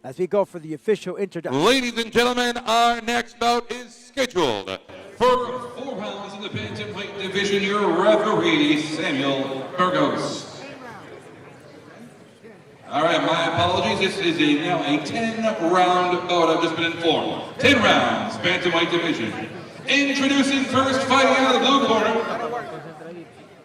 As we go for the official introduction. Ladies and gentlemen, our next bout is scheduled For 4 rounds in the bantamweight division, your referee, Samuel Burgos. All right, my apologies. This is now a 10-round bout. I've just been informed. 10 rounds, bantamweight division. Introducing first, fighting out of the blue corner,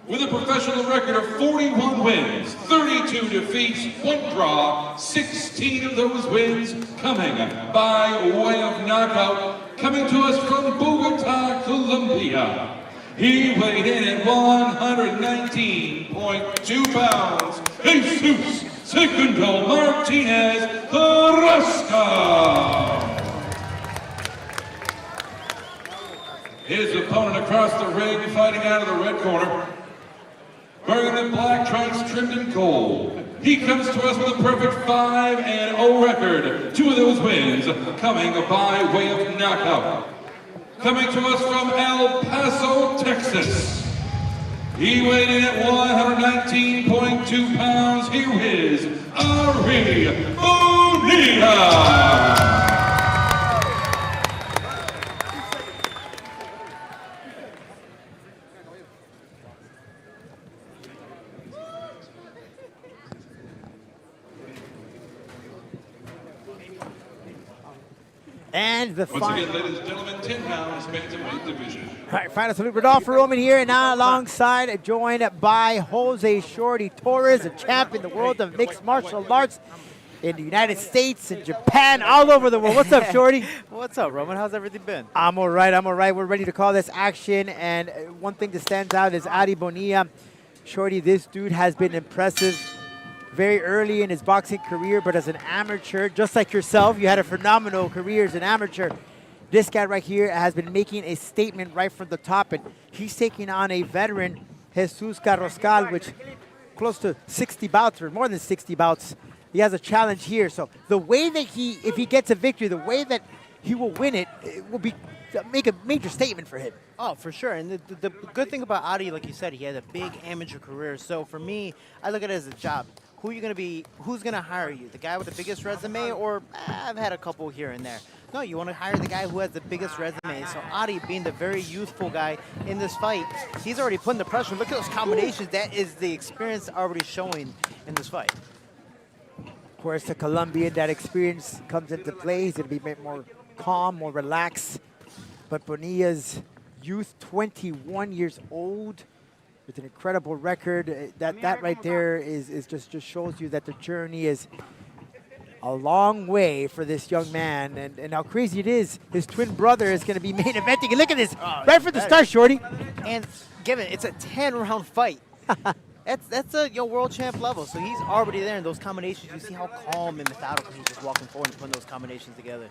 with a professional record of 41 wins, 32 defeats, 1 draw, 16 of those wins coming by way of knockout, coming to us from Bogota, Colombia. He weighed in at 119.2 pounds. Jesus Segundo Martinez Carrasco. His opponent across the ring, fighting out of the red corner, wearing the black trunks trimmed in gold. He comes to us with a perfect 5-0 record. 2 of those wins coming by way of knockout. Coming to us from El Paso, Texas. He weighed in at 119.2 pounds. Here is Ari Bonilla. And the Once final. again, ladies and gentlemen, 10 pounds bantamweight division. All right, final salute. Rodolfo Roman here, and now alongside, joined by Jose Shorty Torres, a champ in the world of mixed martial arts in the United States and Japan, all over the world. What's up, Shorty? What's up, Roman? How's everything been? I'm all right. I'm all right. We're ready to call this action, and one thing that stands out is Ari Bonilla. Shorty, this dude has been impressive very early in his boxing career, but as an amateur, just like yourself, you had a phenomenal career as an amateur. This guy right here has been making a statement right from the top, and he's taking on a veteran, Jesus Carrascal, which close to 60 bouts, or more than 60 bouts. He has a challenge here. So the way that if he gets a victory, the way that he will win it, it will make a major statement for him. Oh, for sure. And the good thing about Adi, like you said, he had a big amateur career. So for me, I look at it as a job. Who's going to hire you? The guy with the biggest resume, or I've had a couple here and there. No, you want to hire the guy who has the biggest resume. So Adi, being the very youthful guy in this fight, he's already putting the pressure. Look at those combinations. That is the experience already showing in this fight. Of course, the Colombian, that experience comes into play. He's going to be a bit more calm, more relaxed. But Bonilla's youth, 21 years old, with an incredible record. That right there is just shows you that the journey is a long way for this young man. And how crazy it is, his twin brother is going to be main eventing. And look at this, right from the start, Shorty. And given it's a 10-round fight. That's a world champ level. So he's already there in those combinations. You see how calm and methodical he's just walking forward and putting those combinations together.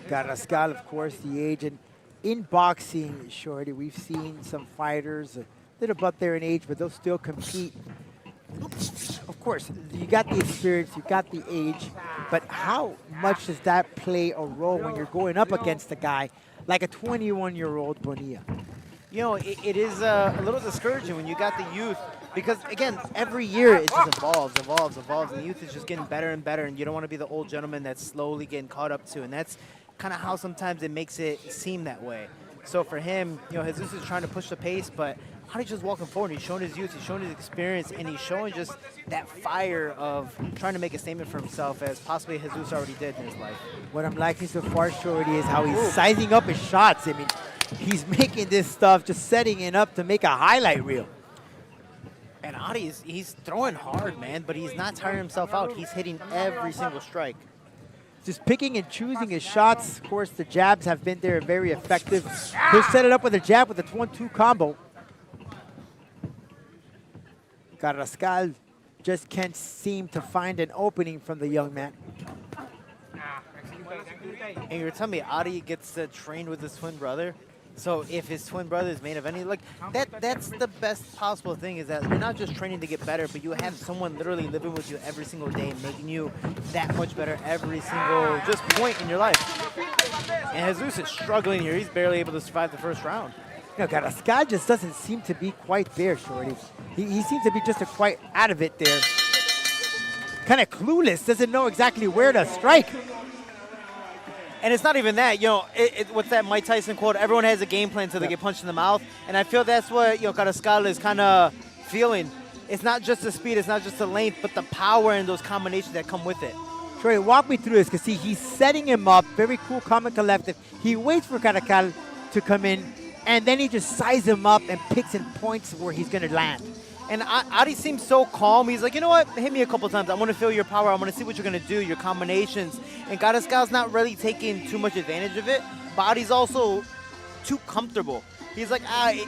Carrascal, of course, the age. And in boxing, Shorty, we've seen some fighters a little above their age, but they'll still compete. Of course, you got the experience, you got the age, but how much does that play a role when you're going up against a guy like a 21-year-old Bonilla? You know, it is a little discouraging when you got the youth, because, again, every year it just evolves, and the youth is just getting better and better, and you don't want to be the old gentleman that's slowly getting caught up to, and that's kind of how sometimes it makes it seem that way. So for him, Jesus is trying to push the pace, but Adi's just walking forward. He's showing his youth, he's showing his experience, and he's showing just that fire of trying to make a statement for himself, as possibly Jesus already did in his life. What I'm liking so far, Shorty, is how he's sizing up his shots. I mean, he's making this stuff, just setting it up to make a highlight reel. And Adi, he's throwing hard, man, but he's not tiring himself out. He's hitting every single strike. Just picking and choosing his shots. Of course, the jabs have been there, very effective. He'll set it up with a jab with a 1-2 combo. Carrascal just can't seem to find an opening from the young man. And you're telling me Adi gets trained with his twin brother? So if his twin brother is main eventing, like that's the best possible thing, is that you're not just training to get better, but you have someone literally living with you every single day, making you that much better every single just point in your life. And Jesus is struggling here. He's barely able to survive the first round. Carrascal just doesn't seem to be quite there, Shorty. He seems to be just quite out of it there. Kind of clueless, doesn't know exactly where to strike. And it's not even that, what's that Mike Tyson quote? Everyone has a game plan until they get punched in the mouth. And I feel that's what, Carrascal is kind of feeling. It's not just the speed, it's not just the length, but the power and those combinations that come with it. Shorty, walk me through this, because see, he's setting him up, very cool, calm and collective. He waits for Carrascal to come in, and then he just sizes him up and picks and points where he's going to land. And Adi seems so calm. He's like, you know what? Hit me a couple times. I want to feel your power. I want to see what you're going to do, your combinations. And Carrascal's not really taking too much advantage of it. But Adi's also too comfortable. he's like,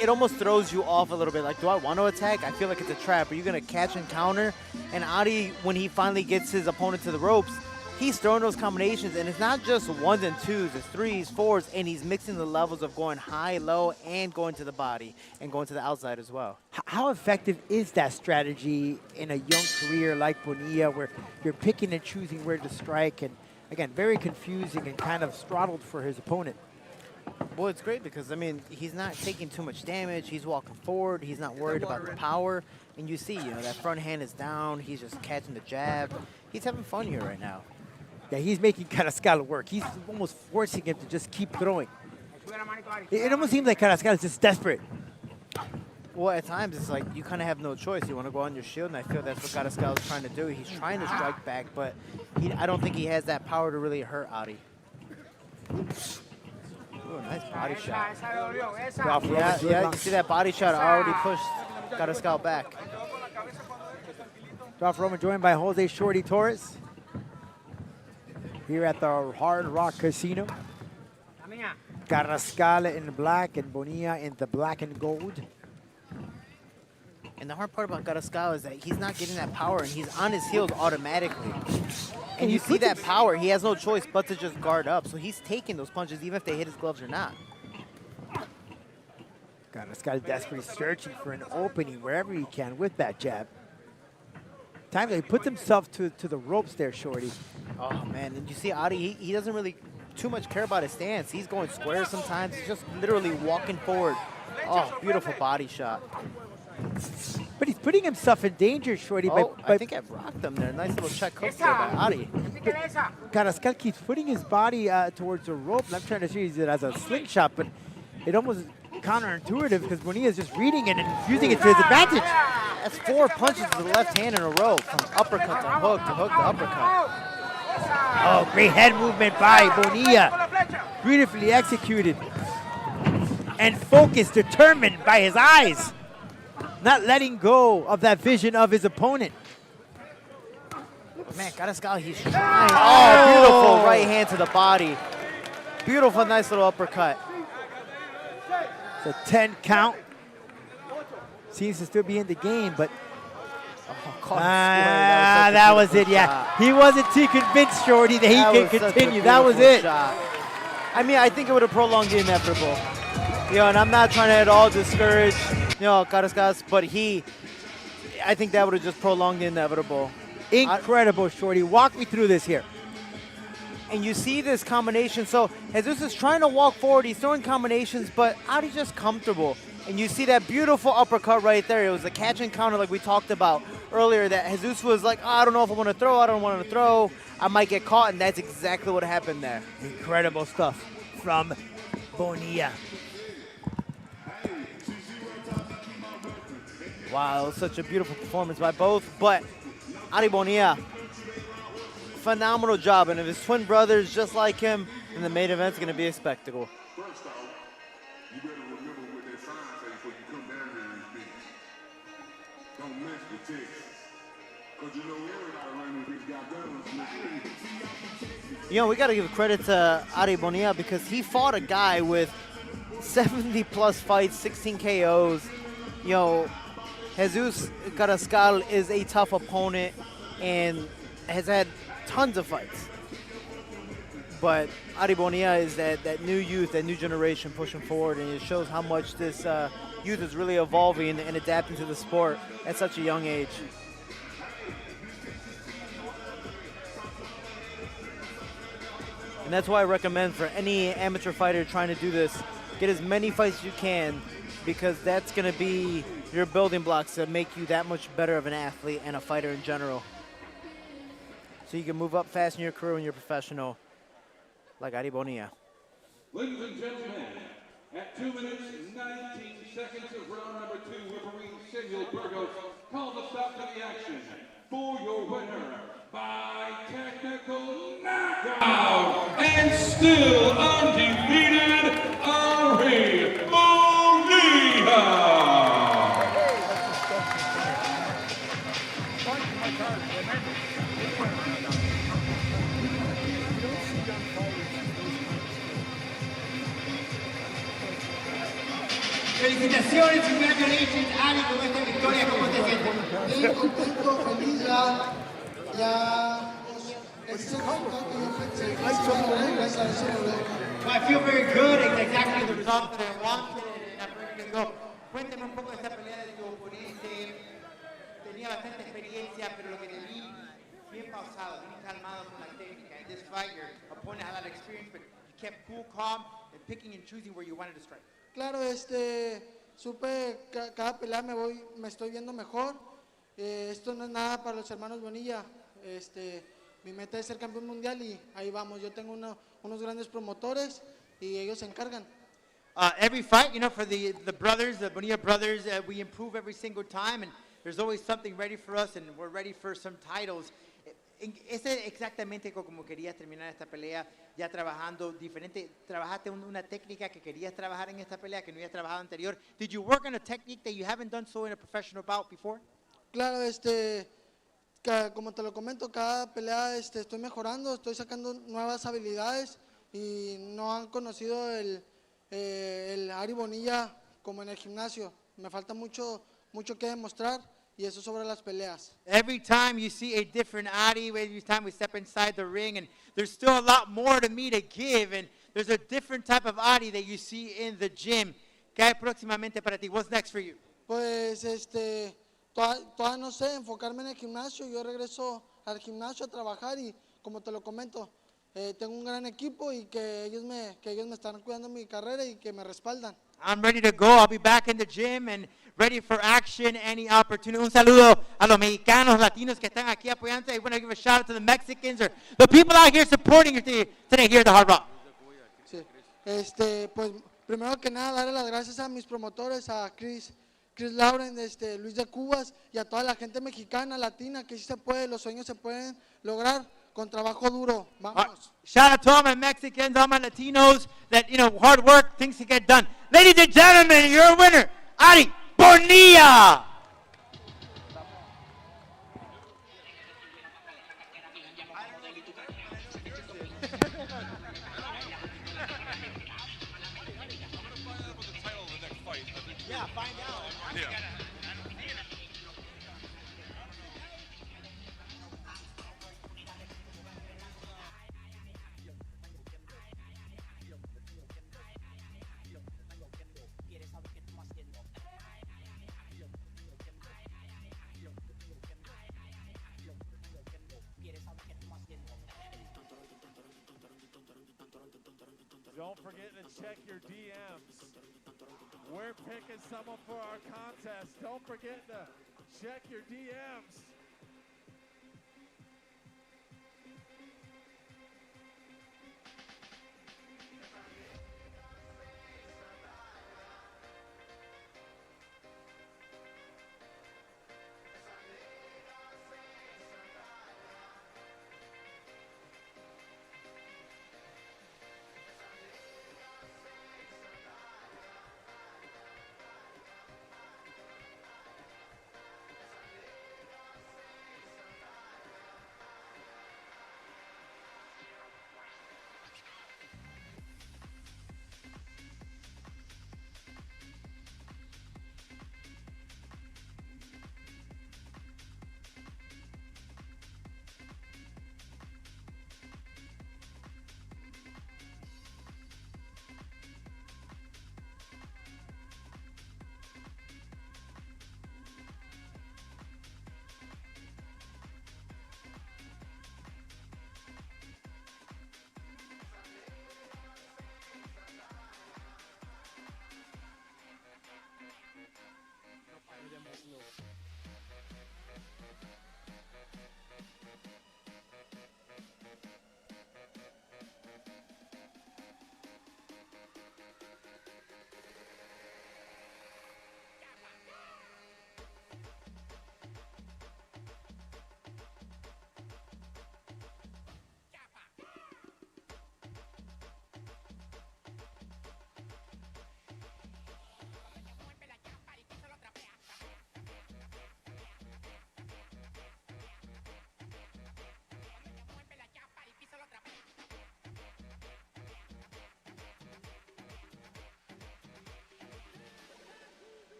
it almost throws you off a little bit. Like, do I want to attack? I feel like it's a trap. Are you going to catch and counter? And Adi, when he finally gets his opponent to the ropes, he's throwing those combinations, and it's not just ones and twos, it's threes, fours, and he's mixing the levels of going high, low, and going to the body, and going to the outside as well. How effective is that strategy in a young career like Bonilla, where you're picking and choosing where to strike, and again, very confusing and kind of throttled for his opponent? Well, it's great because, I mean, he's not taking too much damage. He's walking forward. He's not worried about the power. And you see, you know, that front hand is down. He's just catching the jab. He's having fun here right now. Yeah, he's making Carrascal work. He's almost forcing him to just keep throwing. It almost seems like Carrascal is just desperate. Well, at times, it's like you kind of have no choice. You want to go on your shield, and I feel that's what Carrascal is trying to do. He's trying to strike back, but I don't think he has that power to really hurt Adi. Ooh, nice body shot. Yeah, you see that body shot already pushed Carrascal back. Dolph Roman joined by Jose Shorty Torres here at the Hard Rock Casino. Carrascal in black and Bonilla in the black and gold. And the hard part about Carrascal is that he's not getting that power, and he's on his heels automatically. And you see that power, he has no choice but to just guard up. So he's taking those punches even if they hit his gloves or not. Carrascal desperately searching for an opening wherever he can with that jab. Time he puts himself to the ropes there, Shorty. Oh, man. And you see Adi, he doesn't really too much care about his stance. He's going square sometimes. He's just literally walking forward. Oh, beautiful body shot. But he's putting himself in danger, Shorty. I think I've rocked him there. Nice little check hook there by Adi. Carrascal keeps putting his body towards the rope, and I'm trying to see it as a slingshot, but it almost counterintuitive because Bonilla's just reading it and using it to his advantage. That's 4 punches to the left hand in a row, from uppercut to hook to uppercut. Oh, great head movement by Bonilla. Beautifully executed. And focused, determined by his eyes. Not letting go of that vision of his opponent. Man, Carrascal, he's trying. Oh, beautiful right hand to the body. Beautiful, nice little uppercut. It's a 10 count. Seems to still be in the game, but that was it, yeah. He wasn't too convinced, Shorty, that he could continue. That was it. I mean, I think it would have prolonged the inevitable. You know, and I'm not trying to at all discourage, Carrascal, but I think that would have just prolonged the inevitable. Incredible, Shorty. Walk me through this here. And you see this combination. So Jesus is trying to walk forward. He's throwing combinations, but Adi's just comfortable. And you see that beautiful uppercut right there. It was a catch and counter like we talked about earlier, that Jesus was like, I don't know if I want to throw. I don't want to throw. I might get caught, and that's exactly what happened there. Incredible stuff from Bonilla. Wow, it was such a beautiful performance by both, but Adi Bonilla, phenomenal job. And if his twin brothers just like him, then the main event's going to be a spectacle. First off, you better remember what that sign say before you come down here in this bitch. Don't mess with Texas. Because you know everybody around this bitch got guns. You know, we got to give credit to Adi Bonilla because he fought a guy with 70-plus fights, 16 KOs. You know, Jesus Carrascal is a tough opponent and has had tons of fights. But Adi Bonilla is that new youth, that new generation pushing forward, and it shows how much this youth is really evolving and adapting to the sport at such a young age. And that's why I recommend for any amateur fighter trying to do this, get as many fights as you can, because that's going to be your building blocks to make you that much better of an athlete and a fighter in general. So you can move up fast in your career when you're professional, like Adi Bonilla. Ladies and gentlemen, at 2 minutes, 19 seconds of round number 2, referee Samuel Burgos called a stop to the action for your winner by technical knockout and still undefeated, Ari Bonilla. Felicitaciones, congratulations, Ari, con esta victoria, ¿cómo te sientes? Bien contento, feliz ya es el resultado que yo pensé que se iba a lograr, gracias a eso lo logré. Well, I feel very good, exactly the result. Result that I wanted, and I'm ready to go. Cuéntame un poco de esta pelea de tu oponente. Tenía bastante experiencia, pero lo que te vi, bien pausado, bien calmado con la técnica. In this fight, your opponent had a lot of experience, but you kept cool, calm, and picking and choosing where you wanted to strike. Claro, supe cada pelea me estoy viendo mejor. Esto no es nada para los hermanos Bonilla. Mi meta es ser campeón mundial y ahí vamos. Yo tengo unos grandes promotores y ellos se encargan. Every fight, for the brothers, the Bonilla brothers, we improve every single time, and there's always something ready for us, and we're ready for some titles. Es exactamente como querías terminar esta pelea, ya trabajando diferente. ¿Trabajaste una técnica que querías trabajar en esta pelea que no habías trabajado anterior? Did you work on a technique that you haven't done so in a professional bout before? Claro, como te lo comento, cada pelea estoy mejorando, estoy sacando nuevas habilidades y no han conocido el Ari Bonilla como en el gimnasio. Me falta mucho que demostrar. Y eso sobre las peleas. Every time you see a different Ari, every time we step inside the ring, and there's still a lot more to me to give, and there's a different type of Ari that you see in the gym. ¿Qué hay próximamente para ti? What's next for you? Pues todavía no sé, enfocarme en el gimnasio. Yo regreso al gimnasio a trabajar y como te lo comento, tengo un gran equipo y que ellos me están cuidando mi carrera y que me respaldan. I'm ready to go. I'll be back in the gym and ready for action, any opportunity. Un saludo a los mexicanos, latinos que están aquí apoyando. I want to give a shout out to the Mexicans or the people out here supporting you today here at the Hard Rock. Sí. Pues primero que nada darle las gracias a mis promotores, a Chris Lauren, Luis de Cubas y a toda la gente mexicana, latina, que sí se puede, los sueños se pueden lograr con trabajo duro. Vamos. Shout out to all my Mexicans, all my Latinos that, hard work, things can get done. Ladies and gentlemen, your winner, Ari Bonilla. Yeah, find out. Yeah. Don't forget to check your DMs. We're picking someone for our contest. Don't forget to check your DMs.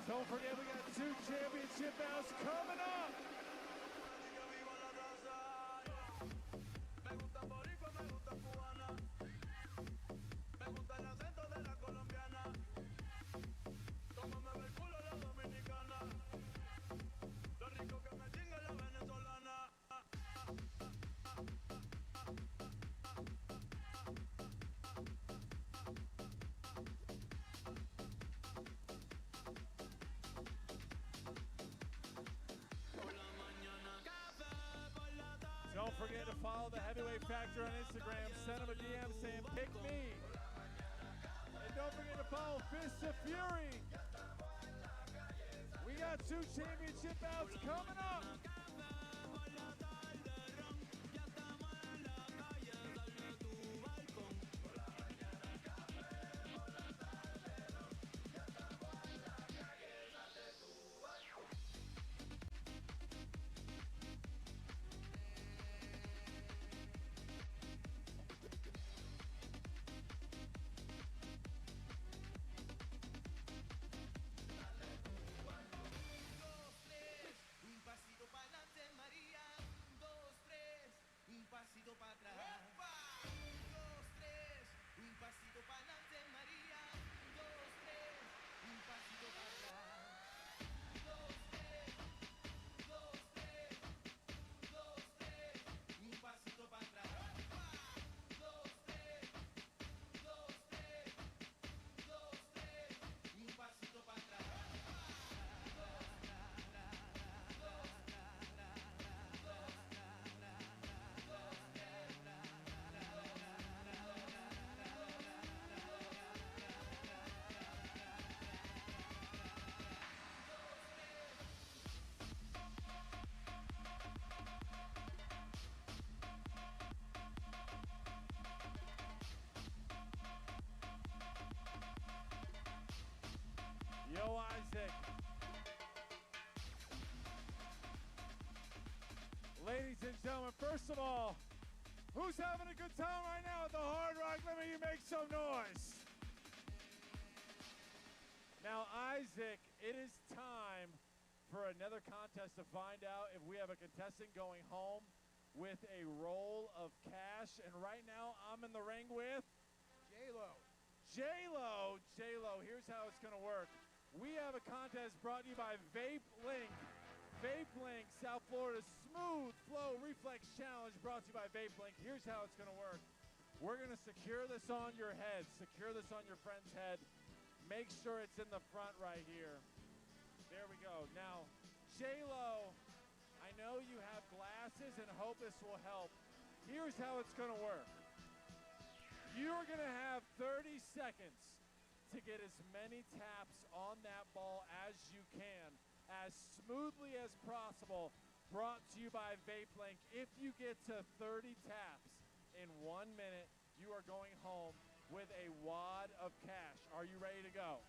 Don't forget, we got 2 championship bouts coming up. Don't forget to follow the Heavyweight Factor on Instagram. Send them a DM saying, pick me. And don't forget to follow Fists of Fury. We got 2 championship bouts coming up. Yo, Isaac. Ladies and gentlemen, first of all, who's having a good time right now at the Hard Rock? Let me make some noise. Now, Isaac, it is time for another contest to find out if we have a contestant going home with a roll of cash. And right now, I'm in the ring with J-Lo. J-Lo, here's how it's going to work. We have a contest brought to you by Vape Link. Vape Link, South Florida's Smooth Flow Reflex Challenge, brought to you by Vape Link. Here's how it's going to work. We're going to secure this on your head. Secure this on your friend's head. Make sure it's in the front right here. There we go. Now, J-Lo, I know you have glasses and hope this will help. Here's how it's going to work. You're going to have 30 seconds to get as many taps on that ball as you can, as smoothly as possible, brought to you by Vape Link. If you get to 30 taps in 1 minute, you are going home with a wad of cash. Are you ready to go?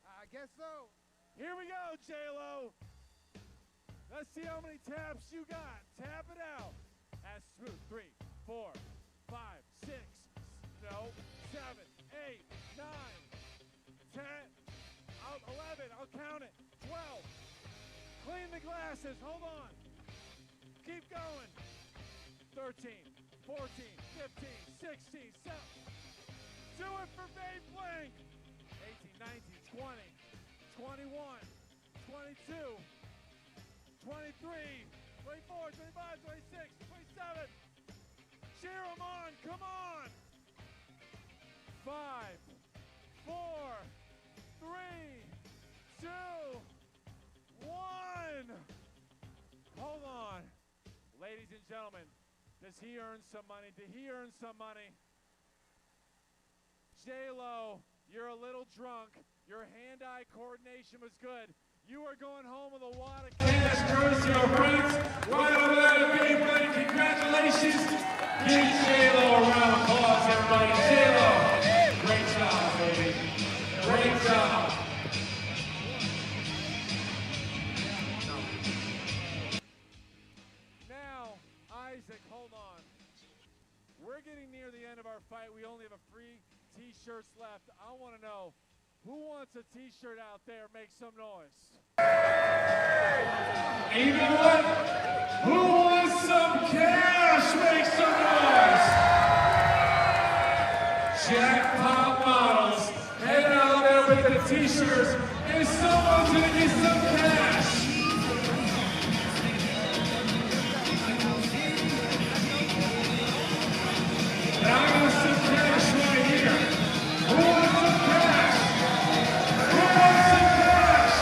I guess so. Here we go, J-Lo. Let's see how many taps you got. Tap it out. As smooth. 3, 4, 5, 6, 7, 8, 9, 10, 11, I'll count it, 12. Clean the glasses, hold on. Keep going. 13, 14, 15, 16, 17. Do it for Vape Link. 18, 19, 20, 21, 22, 23, 24, 25, 26, 27. Cheer them on, come on. 5, 4, 3, 2, 1. Hold on. Ladies and gentlemen, does he earn some money? Did he earn some money? J-Lo, you're a little drunk. Your hand-eye coordination was good. You are going home with a wad of cash. Courtesy of friends. Right over there to Vape Link. Congratulations. Give J-Lo a round of applause, everybody. J-Lo, great job, baby. fight. We only have a free T-shirts left. I want to know who wants a T-shirt out there. Make some noise. And you know what? Who wants some cash? Make some noise. Jackpot Models. Head out there with the T-shirts, and someone's gonna get some cash. And I got some cash right here. Who wants some cash? Who wants some cash?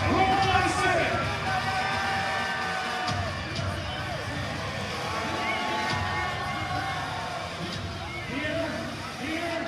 Who wants it? Here, here.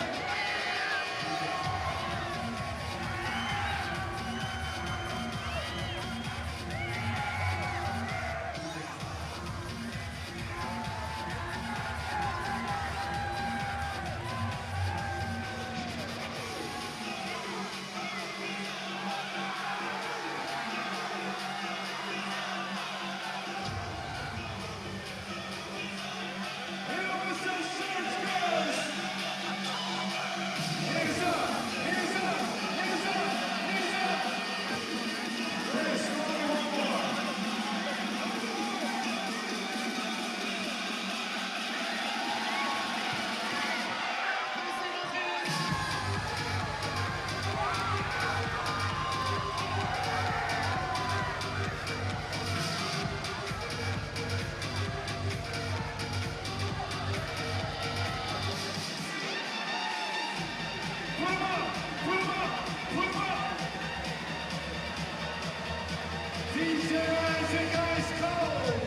DJ Isaac Ice Cold.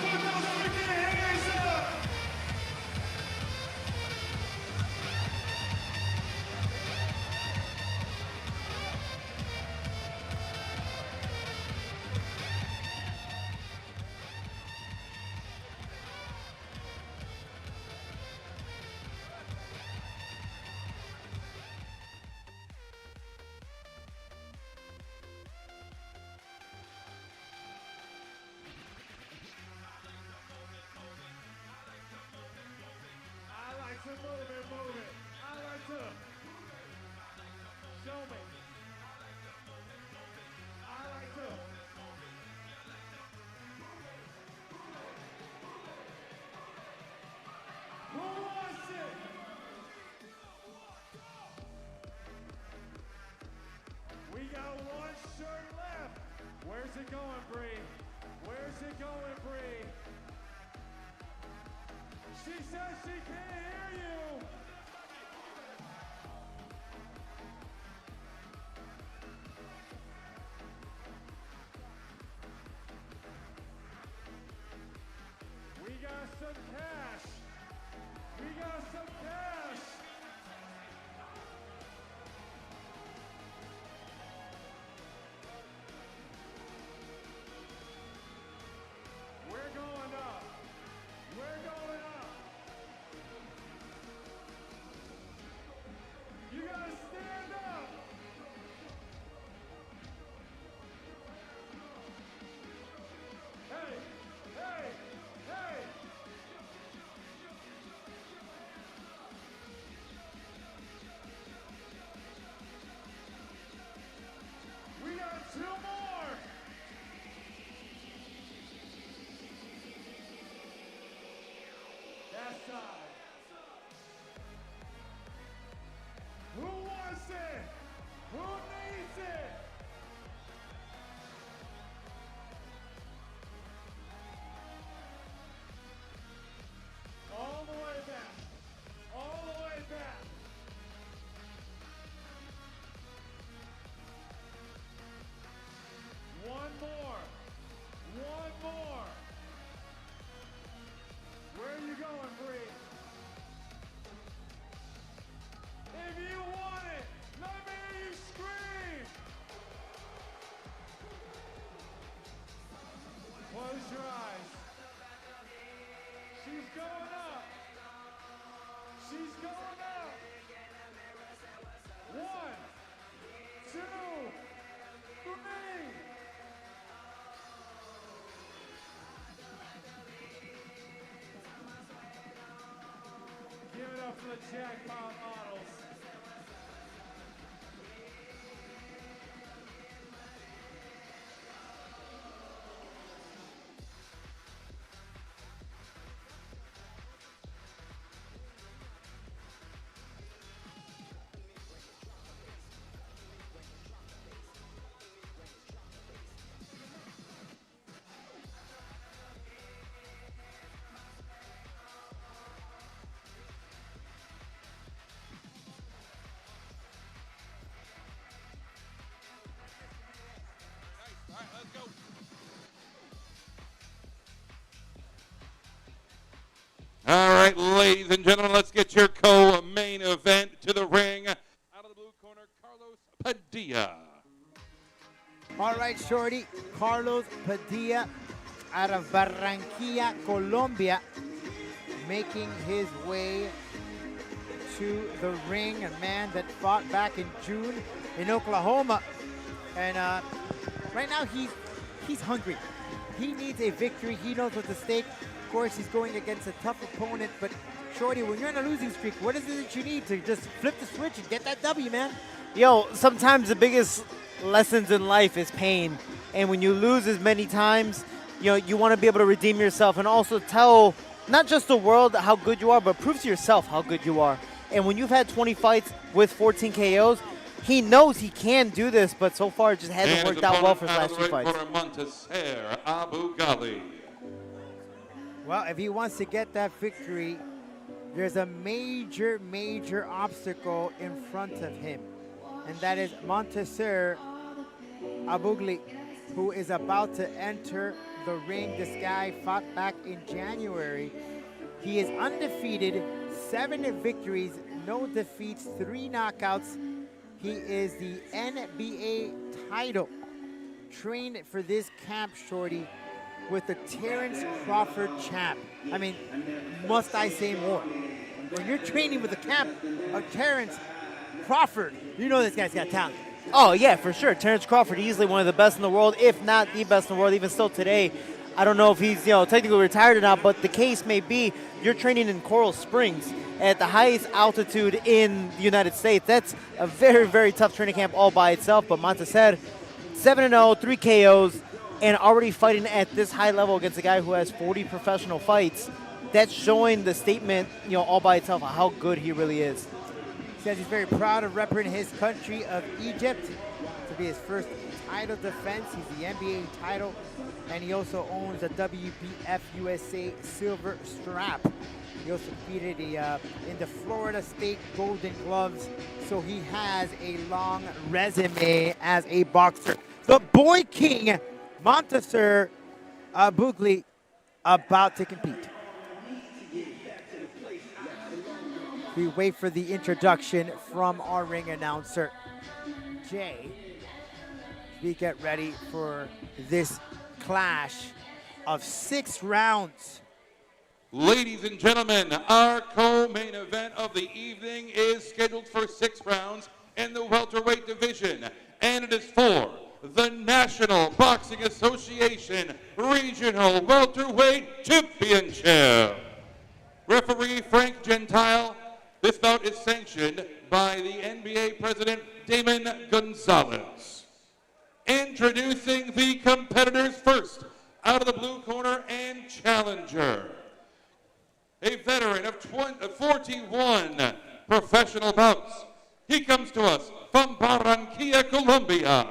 Put those freaking hands up. I like to move it. I like to show me. I like to. Who wants it? We got one shirt left. Where's it going, Bree? Where's it going, Bree? She says she can't hear you. We got some cash. We got some cash. We're going up. We're going up. You gotta stand up. Hey, hey, hey. We got two more. That side. Who wants it? Who needs it? All the way back. All the way back. One more. One more. Where are you going, Bree? If you want it, let me hear you scream. Close your eyes. She's going up. She's going up. One, for the Jackpot Models. All right, ladies and gentlemen, let's get your co-main event to the ring. Out of the blue corner, Carlos Padilla. All right, Shorty. Carlos Padilla out of Barranquilla, Colombia, making his way to the ring. A man that fought back in June in Oklahoma. And right now he's hungry. He needs a victory. He knows what's at stake. Of course, he's going against a tough opponent. But, Shorty, when you're in a losing streak, what is it that you need to just flip the switch and get that W, man? Yo, sometimes the biggest lessons in life is pain. And when you lose as many times, you know, you want to be able to redeem yourself and also tell not just the world how good you are, but prove to yourself how good you are. And when you've had 20 fights with 14 KOs, he knows he can do this, but so far it just hasn't worked out well for his last two fights. Monteser Abu Ghali. Well, if he wants to get that victory, there's a major, major obstacle in front of him. And that is Monteser Abugli, who is about to enter the ring. This guy fought back in January. He is undefeated, 7 victories, no defeats, 3 knockouts. He is the NBA title. Trained for this camp, Shorty, with the Terrence Crawford champ. I mean, must I say more? When you're training with the camp of Terrence Crawford, you know this guy's got talent. Oh, yeah, for sure. Terrence Crawford, easily one of the best in the world, if not the best in the world, even still today. I don't know if he's, technically retired or not, but the case may be you're training in Coral Springs at the highest altitude in the United States. That's a very, very tough training camp all by itself. But Monteser, 7-0, 3 KOs, and already fighting at this high level against a guy who has 40 professional fights. That's showing the statement, all by itself, how good he really is. He says he's very proud of representing his country of Egypt to be his first title defense. He's the NBA title, and he also owns a WBF USA silver strap. He also competed in the Florida State Golden Gloves, so he has a long resume as a boxer. The Boy King, Monteser Abugli, about to compete. We wait for the introduction from our ring announcer, Jay. We get ready for this clash of 6 rounds. Ladies and gentlemen, our co-main event of the evening is scheduled for 6 rounds in the welterweight division, and it is for the National Boxing Association Regional Welterweight Championship. Referee Frank Gentile. This bout is sanctioned by the NBA President Damon Gonzalez. Introducing the competitors first, out of the blue corner and challenger. A veteran of 41 professional bouts. He comes to us from Barranquilla, Colombia.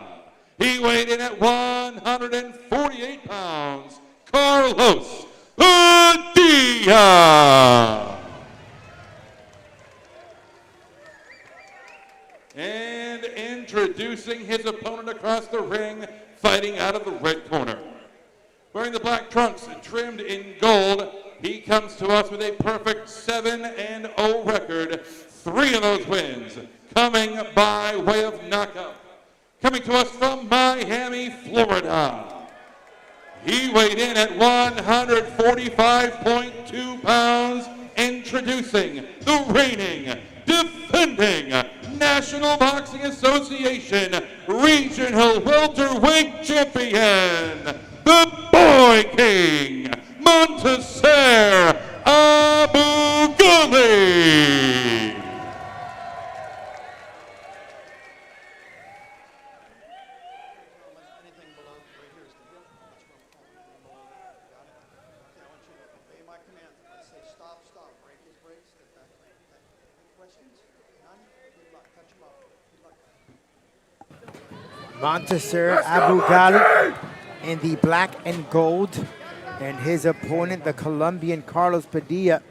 He weighed in at 148 pounds. Carlos Padilla. And introducing his opponent across the ring, fighting out of the red corner. Wearing the black trunks trimmed in gold, he comes to us with a perfect 7-0 record. 3 of those wins coming by way of knockout. Coming to us from Miami, Florida. He weighed in at 145.2 pounds, introducing the reigning, defending National Boxing Association Regional Welterweight Champion, the Boy King, Monteser Abu Ghali. Monteser Abu Ghali in the black and gold. And his opponent, the Colombian Carlos Padilla,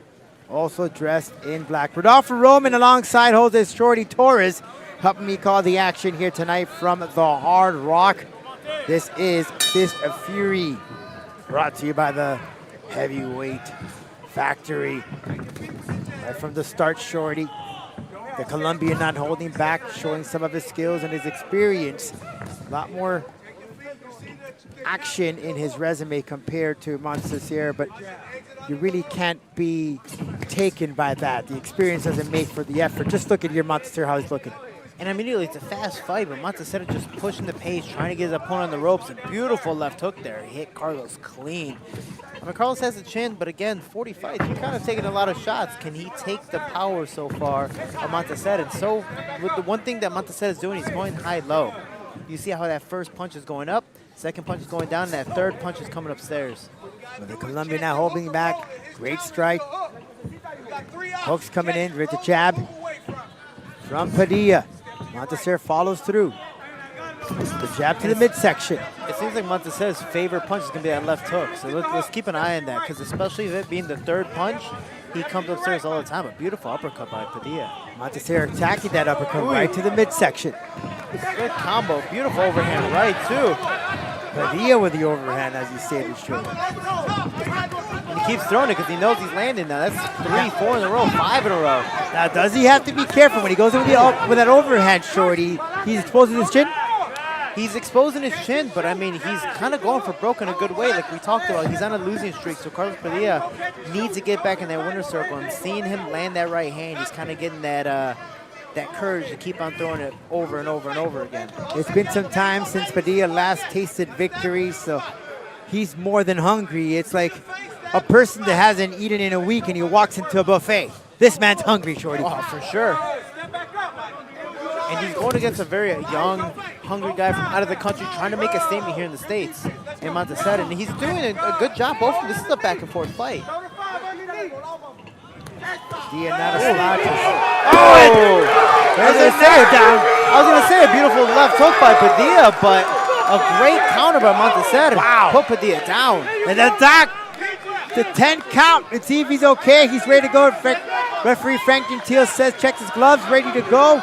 also dressed in black. Rodolfo Roman alongside Jose Shorty Torres, helping me call the action here tonight from the Hard Rock. This is Fist of Fury, brought to you by the Heavyweight Factory. Right from the start, Shorty, the Colombian not holding back, showing some of his skills and his experience. A lot more action in his resume compared to Montesier, but you really can't be taken by that. The experience doesn't make for the effort. Just look at your Montesier, how he's looking. And immediately, it's a fast fight, but Montesero just pushing the pace, trying to get his opponent on the ropes. A beautiful left hook there. He hit Carlos clean. I mean, Carlos has a chin, but again, 40 fights. He's kind of taking a lot of shots. Can he take the power so far of Montesero? And so, with the one thing that Montesero is doing, he's going high-low. You see how that first punch is going up, second punch is going down, and that third punch is coming upstairs. But the Colombian now holding back. Great strike. Hooks coming in with the jab from Padilla. Montesero follows through. The jab to the midsection. It seems like Montesero's favorite punch is going to be that left hook. So let's keep an eye on that, because especially with it being the third punch, he comes upstairs all the time. A beautiful uppercut by Padilla. Montesero attacking that uppercut right to the midsection. Good combo. Beautiful overhand right, too. Padilla with the overhand, as you say it is true. And he keeps throwing it because he knows he's landing now. That's 3, 4 in a row, 5 in a row. Now, does he have to be careful when he goes in with that overhand, Shorty? He's exposing his chin? He's exposing his chin, but I mean, he's kind of going for broke in a good way, like we talked about. He's on a losing streak, so Carlos Padilla needs to get back in that winner's circle. And seeing him land that right hand, he's kind of getting that that courage to keep on throwing it over and over and over again. It's been some time since Padilla last tasted victory, so he's more than hungry. It's like a person that hasn't eaten in a week and he walks into a buffet. This man's hungry, Shorty. Oh, for sure. And he's going against a very young, hungry guy from out of the country trying to make a statement here in the States, in Montesero. And he's doing a good job. Both of them. This is a back-and-forth fight. Padilla not a slouch. I was going to say a beautiful left hook by Padilla, but a great counter by Montesero. Wow. Put Padilla down. And attack the 10 count. Let's see if he's okay. He's ready to go. Referee Frank Gentile says checks his gloves, ready to go.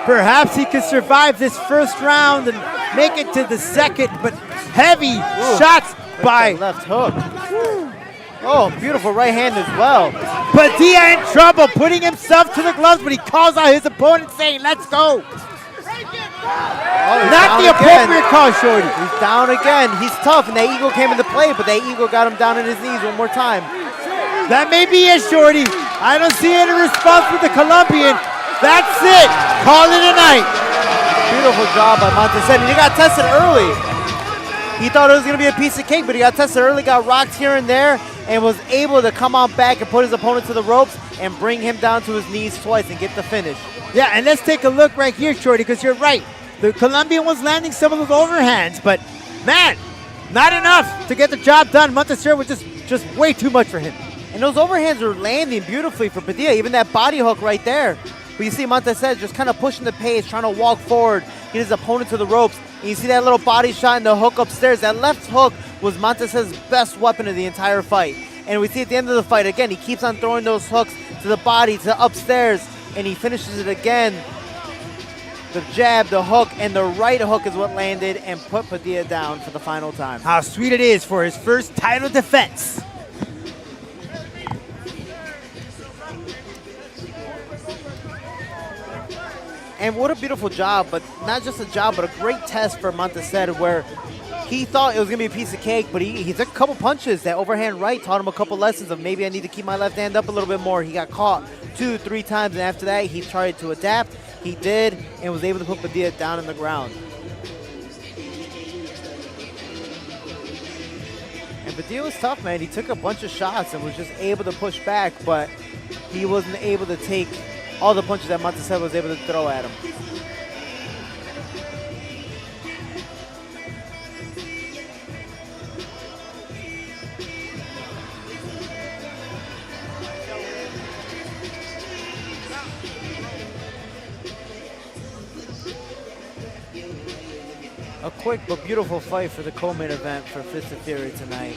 Perhaps he could survive this first round and make it to the second, but heavy shots by left hook. Oh, beautiful right hand as well. Padilla in trouble, putting himself to the gloves, but he calls out his opponent saying, let's go. Not the appropriate call, Shorty. He's down again. He's tough, and that ego came into play, but that ego got him down on his knees one more time. That may be it, Shorty. I don't see any response with the Colombian. That's it. Call it a night. Beautiful job by Montesero. He got tested early. He thought it was going to be a piece of cake, but he got tested early, got rocked here and there, and was able to come on back and put his opponent to the ropes and bring him down to his knees twice and get the finish. Yeah, and let's take a look right here, Shorty, because you're right. The Colombian was landing some of those overhands, but man, not enough to get the job done. Montesero was just way too much for him. And those overhands are landing beautifully for Padilla, even that body hook right there. But you see Montesero just kind of pushing the pace, trying to walk forward, get his opponent to the ropes. And you see that little body shot and the hook upstairs. That left hook was Montesero's best weapon of the entire fight. And we see at the end of the fight, again, he keeps on throwing those hooks to the body, to upstairs, and he finishes it again. The jab, the hook, and the right hook is what landed and put Padilla down for the final time. How sweet it is for his first title defense. And what a beautiful job, but not just a job, but a great test for Montesero, where he thought it was going to be a piece of cake, but he took a couple punches. That overhand right taught him a couple lessons of maybe I need to keep my left hand up a little bit more. He got caught 2-3 times, and after that, he tried to adapt. He did, and was able to put Padilla down on the ground. And Padilla was tough, man. He took a bunch of shots and was just able to push back, but he wasn't able to take all the punches that Montesero was able to throw at him. quick but beautiful fight for the co-main event for Fist of Fury tonight.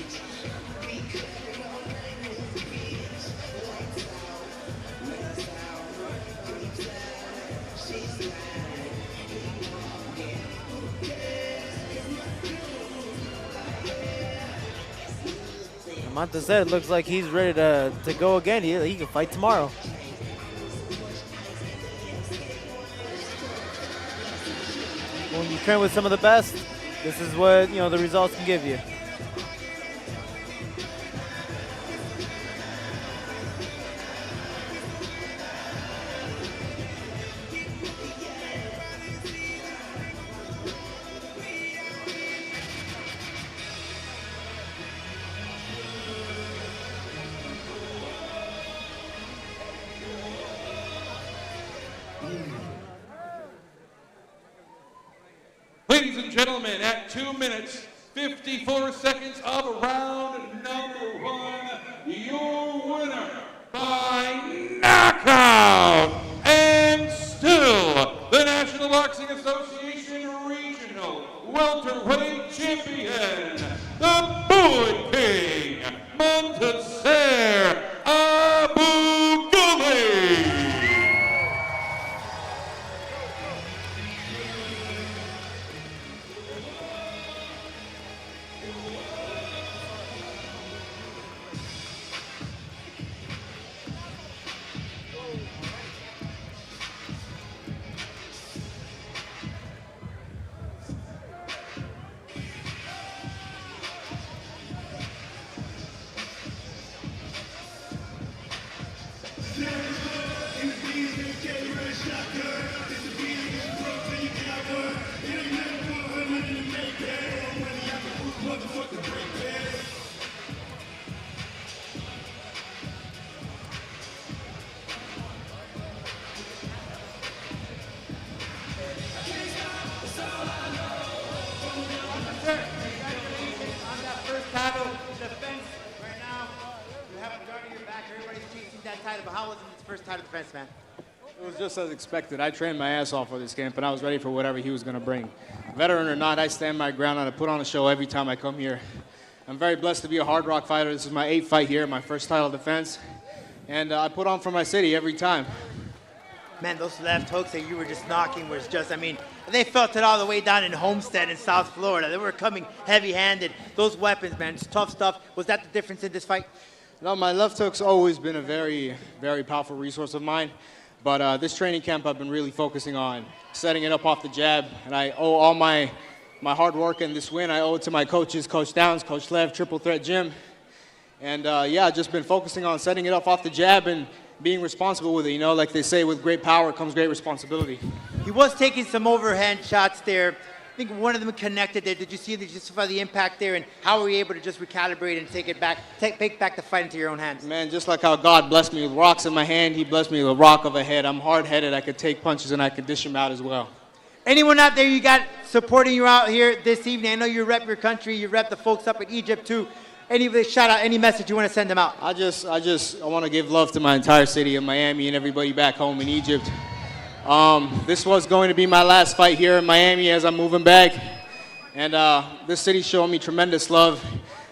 Montez looks like he's ready to go again. He can fight tomorrow. When you train with some of the best, this is what the results can give you. Ladies and gentlemen, at 2 minutes, 54 seconds of round number 1, your winner by knockout, and still the National Boxing Association Regional Welterweight Champion, the Boy King, Montaser Abu Ghali. It was just as expected. I trained my ass off for this camp, and I was ready for whatever he was going to bring. Veteran or not, I stand my ground and I put on a show every time I come here. I'm very blessed to be a Hard Rock fighter. This is my 8th fight here, my first title defense, and I put on for my city every time. Man, those left hooks that you were just knocking was just, I mean, they felt it all the way down in Homestead in South Florida. They were coming heavy-handed. Those weapons, man, it's tough stuff. Was that the difference in this fight? No, my left hook's always been a very, very powerful resource of mine. But this training camp, I've been really focusing on setting it up off the jab. And I owe all my hard work and this win, I owe it to my coaches, Coach Downs, Coach Lev, Triple Threat Gym. And yeah, I've just been focusing on setting it up off the jab and being responsible with it. You know, like they say, with great power comes great responsibility. He was taking some overhand shots there. I think one of them connected there. Did you see the impact there, and how were you able to just recalibrate and take back the fight into your own hands? Man, just like how God blessed me with rocks in my hand, he blessed me with a rock of a head. I'm hard-headed. I could take punches and I could dish them out as well. Anyone out there you got supporting you out here this evening? I know you rep your country. You rep the folks up in Egypt too. Any shout out, any message you want to send them out? I want to give love to my entire city of Miami and everybody back home in Egypt. This was going to be my last fight here in Miami as I'm moving back. And this city's shown me tremendous love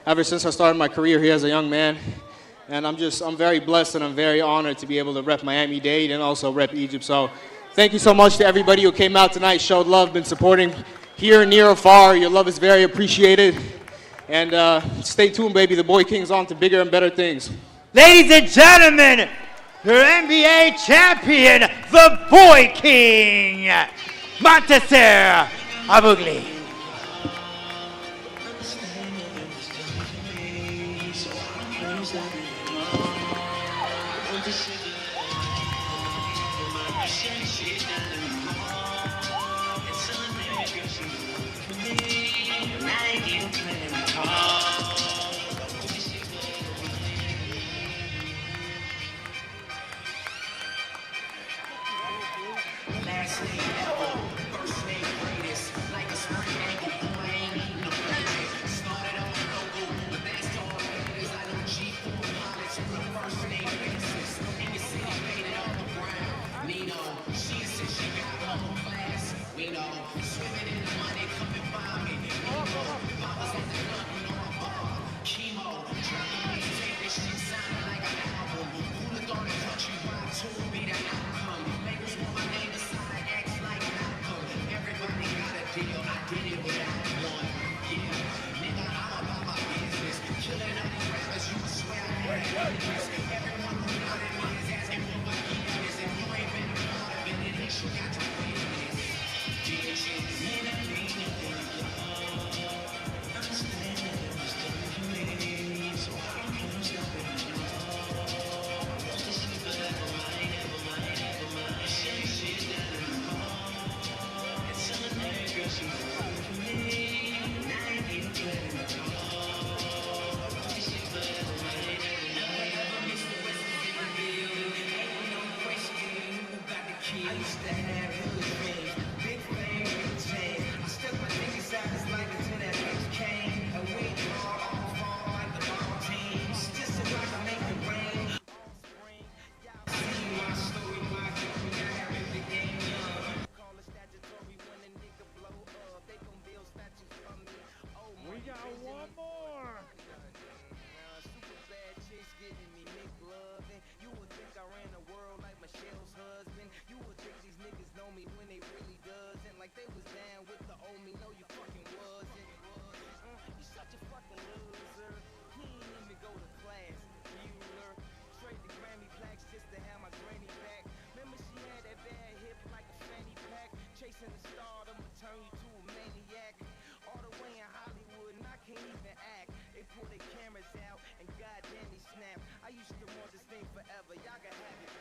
ever since I started my career here as a young man. And I'm very blessed and I'm very honored to be able to rep Miami-Dade and also rep Egypt. So thank you so much to everybody who came out tonight, showed love, been supporting here, near or far. Your love is very appreciated. And stay tuned, baby. The Boy King's on to bigger and better things. Ladies and gentlemen, your NBA champion, the Boy King, Montaser Abu Ghali. got one more. Super bad chicks giving me Nick loving. You would think I ran the world like Michelle's husband. You would think these niggas know me when they really doesn't. Like they was down with the old me. No, you fucking wasn't. You such a fucking loser. He ain't even go to class. Bueller. Trade the Grammy plaques just to have my granny back. Remember she had that bad hip like a fanny pack. Chasing the stardom would turn you to a maniac. All the way in Hollywood and I can't even act. They pull their cameras out and goddamn he snap. I used to want this thing forever. Y'all can have it.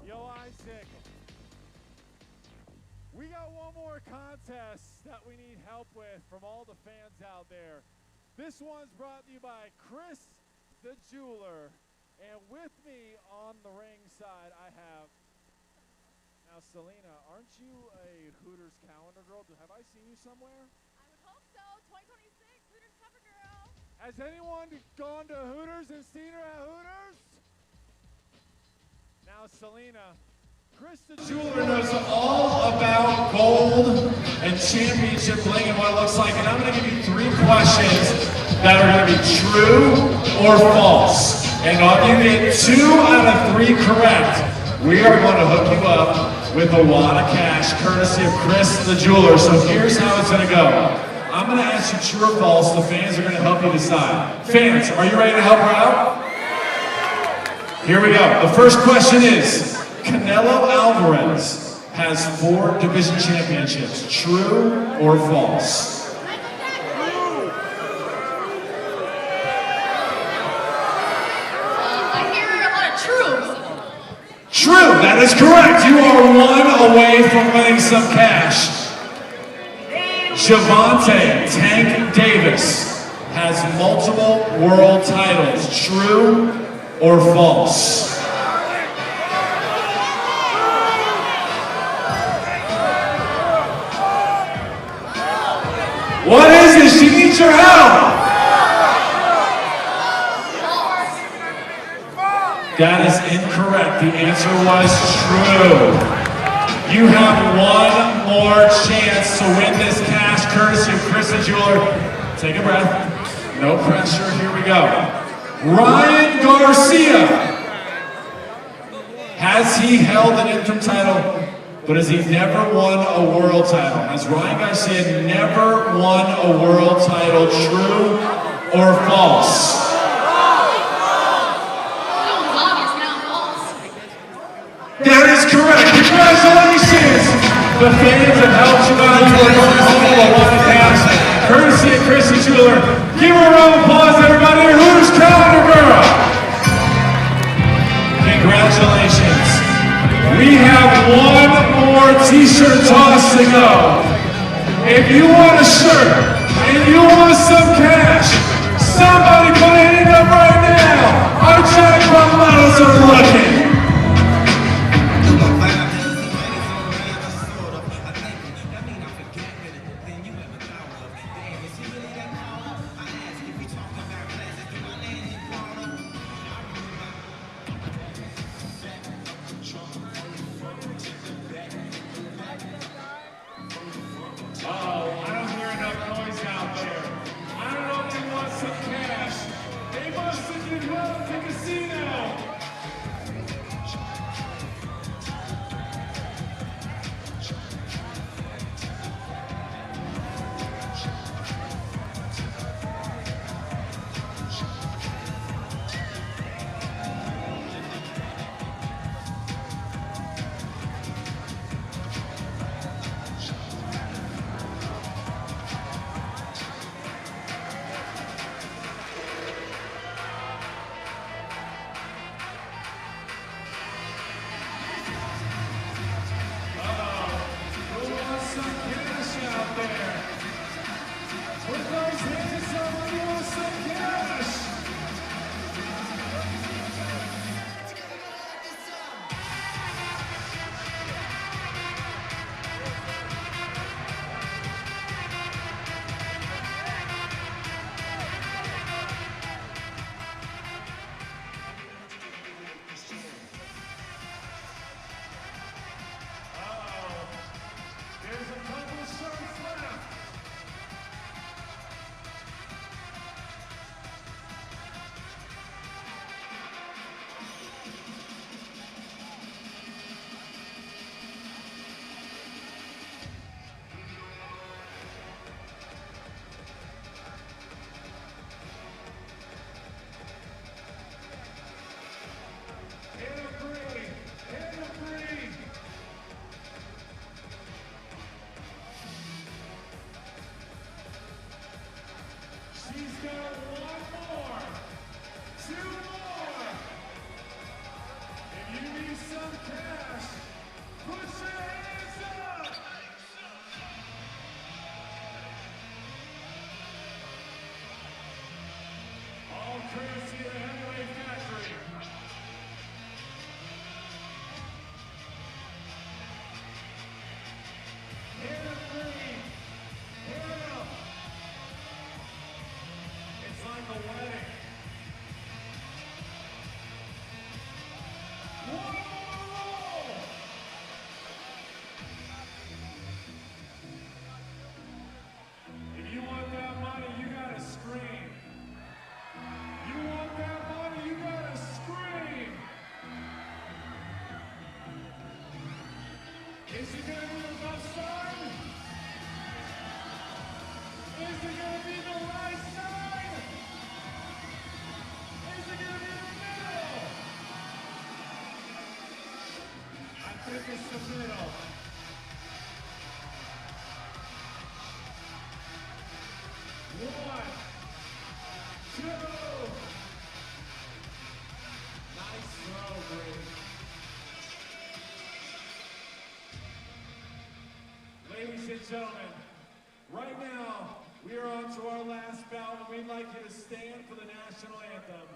Yo, Isaac. We got one more contest that we need help with from all the fans out there. This one's brought to you by Chris the Jeweler. And with me on the ring side, I have... Now, Selena, aren't you a Hooters calendar girl? Have I seen you somewhere? I would hope so. 2026, Hooters cover girl. Has anyone gone to Hooters and seen her at Hooters? Now, Selena, Chris the Jeweler knows all about gold and championship bling and what it looks like. And I'm going to give you 3 questions that are going to be true or false. And if you get 2 out of 3 correct, we are going to hook you up with a wad of cash courtesy of Chris the Jeweler. So here's how it's going to go. I'm going to ask you true or false. The fans are going to help you decide. Fans, are you ready to help her out? Here we go. The first question is, Canelo Alvarez has 4 division championships. True or false? I hear a lot of truths. True, that is correct. You are 1 away from winning some cash. Javante Tank Davis has multiple world titles. True or false? What is it? She needs your help. That is incorrect. The answer was true. You have 1 more chance to win this cash courtesy of Chris the Jeweler. Take a breath. No pressure. Here we go. Ryan Garcia. Has he held an interim title, but has he never won a world title? Has Ryan Garcia never won a world title? True or false? That is correct. Congratulations! The fans have helped you out. You are going home with a lot of cash. Courtesy of Chris the Jeweler. Give her a round of applause, everybody. Who's Calendar Girl? Congratulations. We have 1 more t-shirt toss to go. If you want a shirt and you want some cash, somebody put a hand up right now. Our jackpot models are looking. it gonna be the right side? Is it gonna be the middle? I think it's the middle. One, two. Nice throw, Brady. Ladies and gentlemen, right now we are on to our last bout, and we'd like you to stand for the national anthem.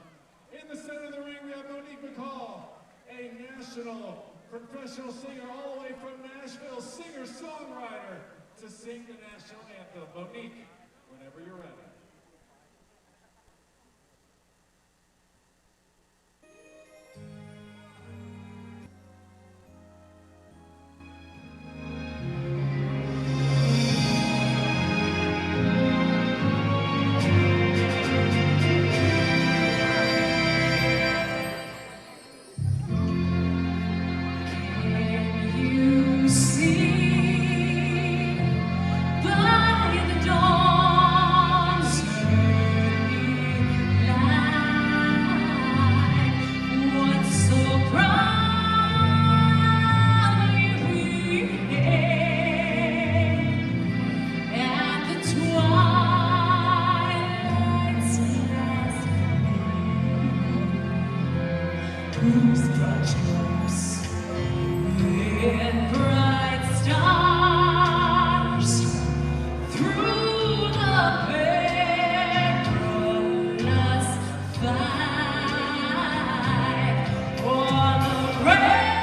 In the center of the ring, we have Monique McCall, a national professional singer all the way from Nashville, singer-songwriter, to sing the national anthem. Monique, whenever you're ready. You see by the dawn's early light what so proudly we hailed at the twilight's last gleam, whose broad shapes and bright stars through the perilous fight on the ramparts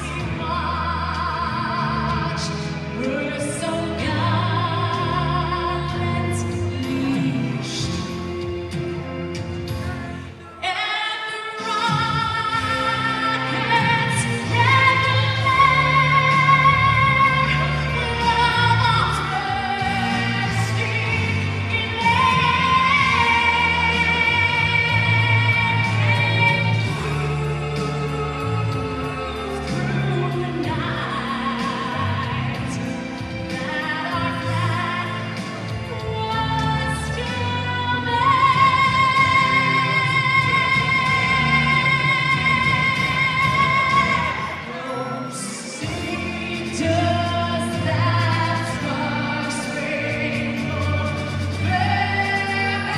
we marched were so gallantly strewn. And the rockets red alert, bursting in through the night that our flag was still there. See just that star-spangled banner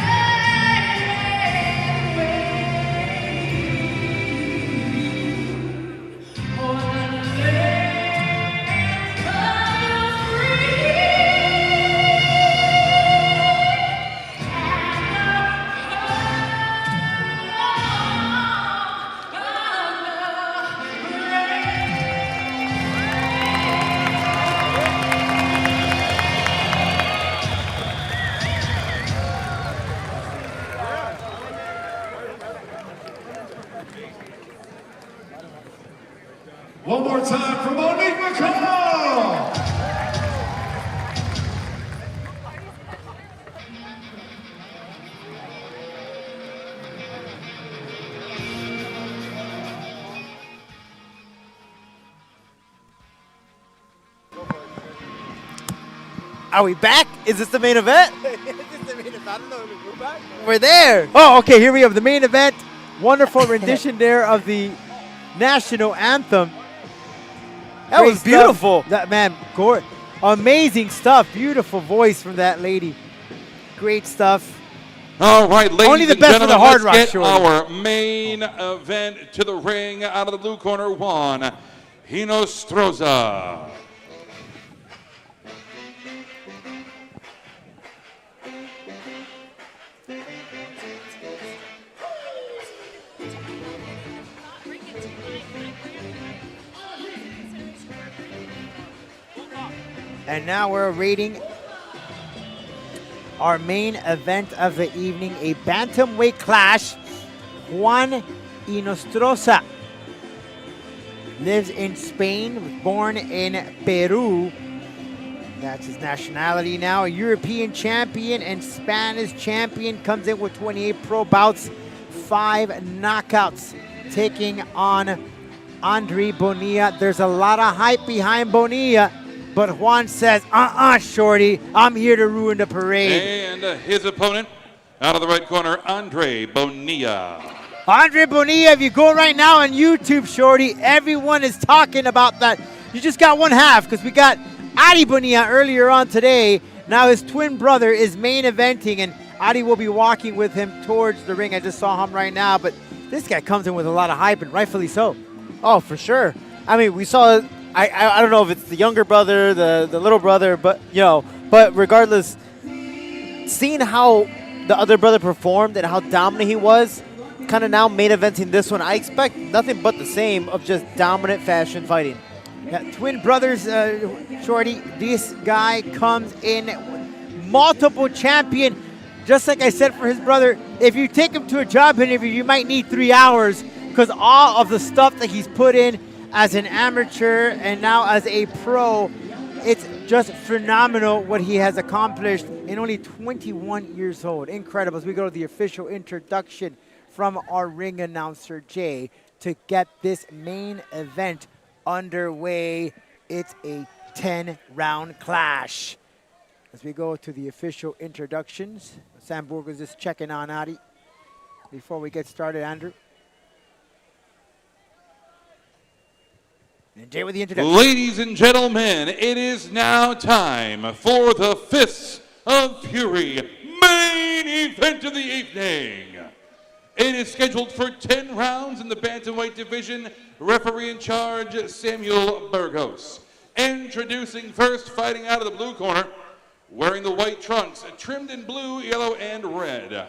on the land of the One more time for Monique McCall! Are we back? Is this the main event? We're back. We're there. Oh, okay. Here we have the main event. Wonderful rendition there of the national anthem. That was Great stuff. beautiful. That man, amazing stuff. Beautiful voice from that lady. Great stuff. All right, ladies Only the and best for gentlemen, the Hard let's Rock get Show. our main event to the ring. Out of the blue corner, Juan Hinostroza. And now we're rating our main event of the evening, a bantamweight clash. Juan Hinostroza lives in Spain, was born in Peru. That's his nationality now. A European champion and Spanish champion. Comes in with 28 pro bouts, 5 knockouts. Taking on Andre Bonilla. There's a lot of hype behind Bonilla. But Juan says, Shorty, I'm here to ruin the parade. And his opponent, out of the right corner, Andre Bonilla. Andre Bonilla, if you go right now on YouTube, Shorty, everyone is talking about that. You just got one half because we got Adi Bonilla earlier on today. Now his twin brother is main eventing, and Adi will be walking with him towards the ring. I just saw him right now, but this guy comes in with a lot of hype, and rightfully so. Oh, for sure. I mean, we saw, I don't know if it's the younger brother, the little brother, but, but regardless, seeing how the other brother performed and how dominant he was, kind of now main eventing this one, I expect nothing but the same of just dominant fashion fighting. Yeah, twin brothers, Shorty, this guy comes in multiple champion. Just like I said for his brother, if you take him to a job interview, you might need 3 hours because all of the stuff that he's put in as an amateur and now as a pro, it's just phenomenal what he has accomplished in only 21 years old. Incredible. As we go to the official introduction from our ring announcer, Jay, to get this main event underway. It's a 10-round clash. As we go to the official introductions, Sam Burgos is checking on Adi. Before we get started, Andrew. And Jay with the introduction. Ladies and gentlemen, it is now time for the Fists of Fury main event of the evening. It is scheduled for 10 rounds in the bantamweight division. Referee in charge, Samuel Burgos. Introducing first, fighting out of the blue corner, wearing the white trunks, trimmed in blue, yellow, and red.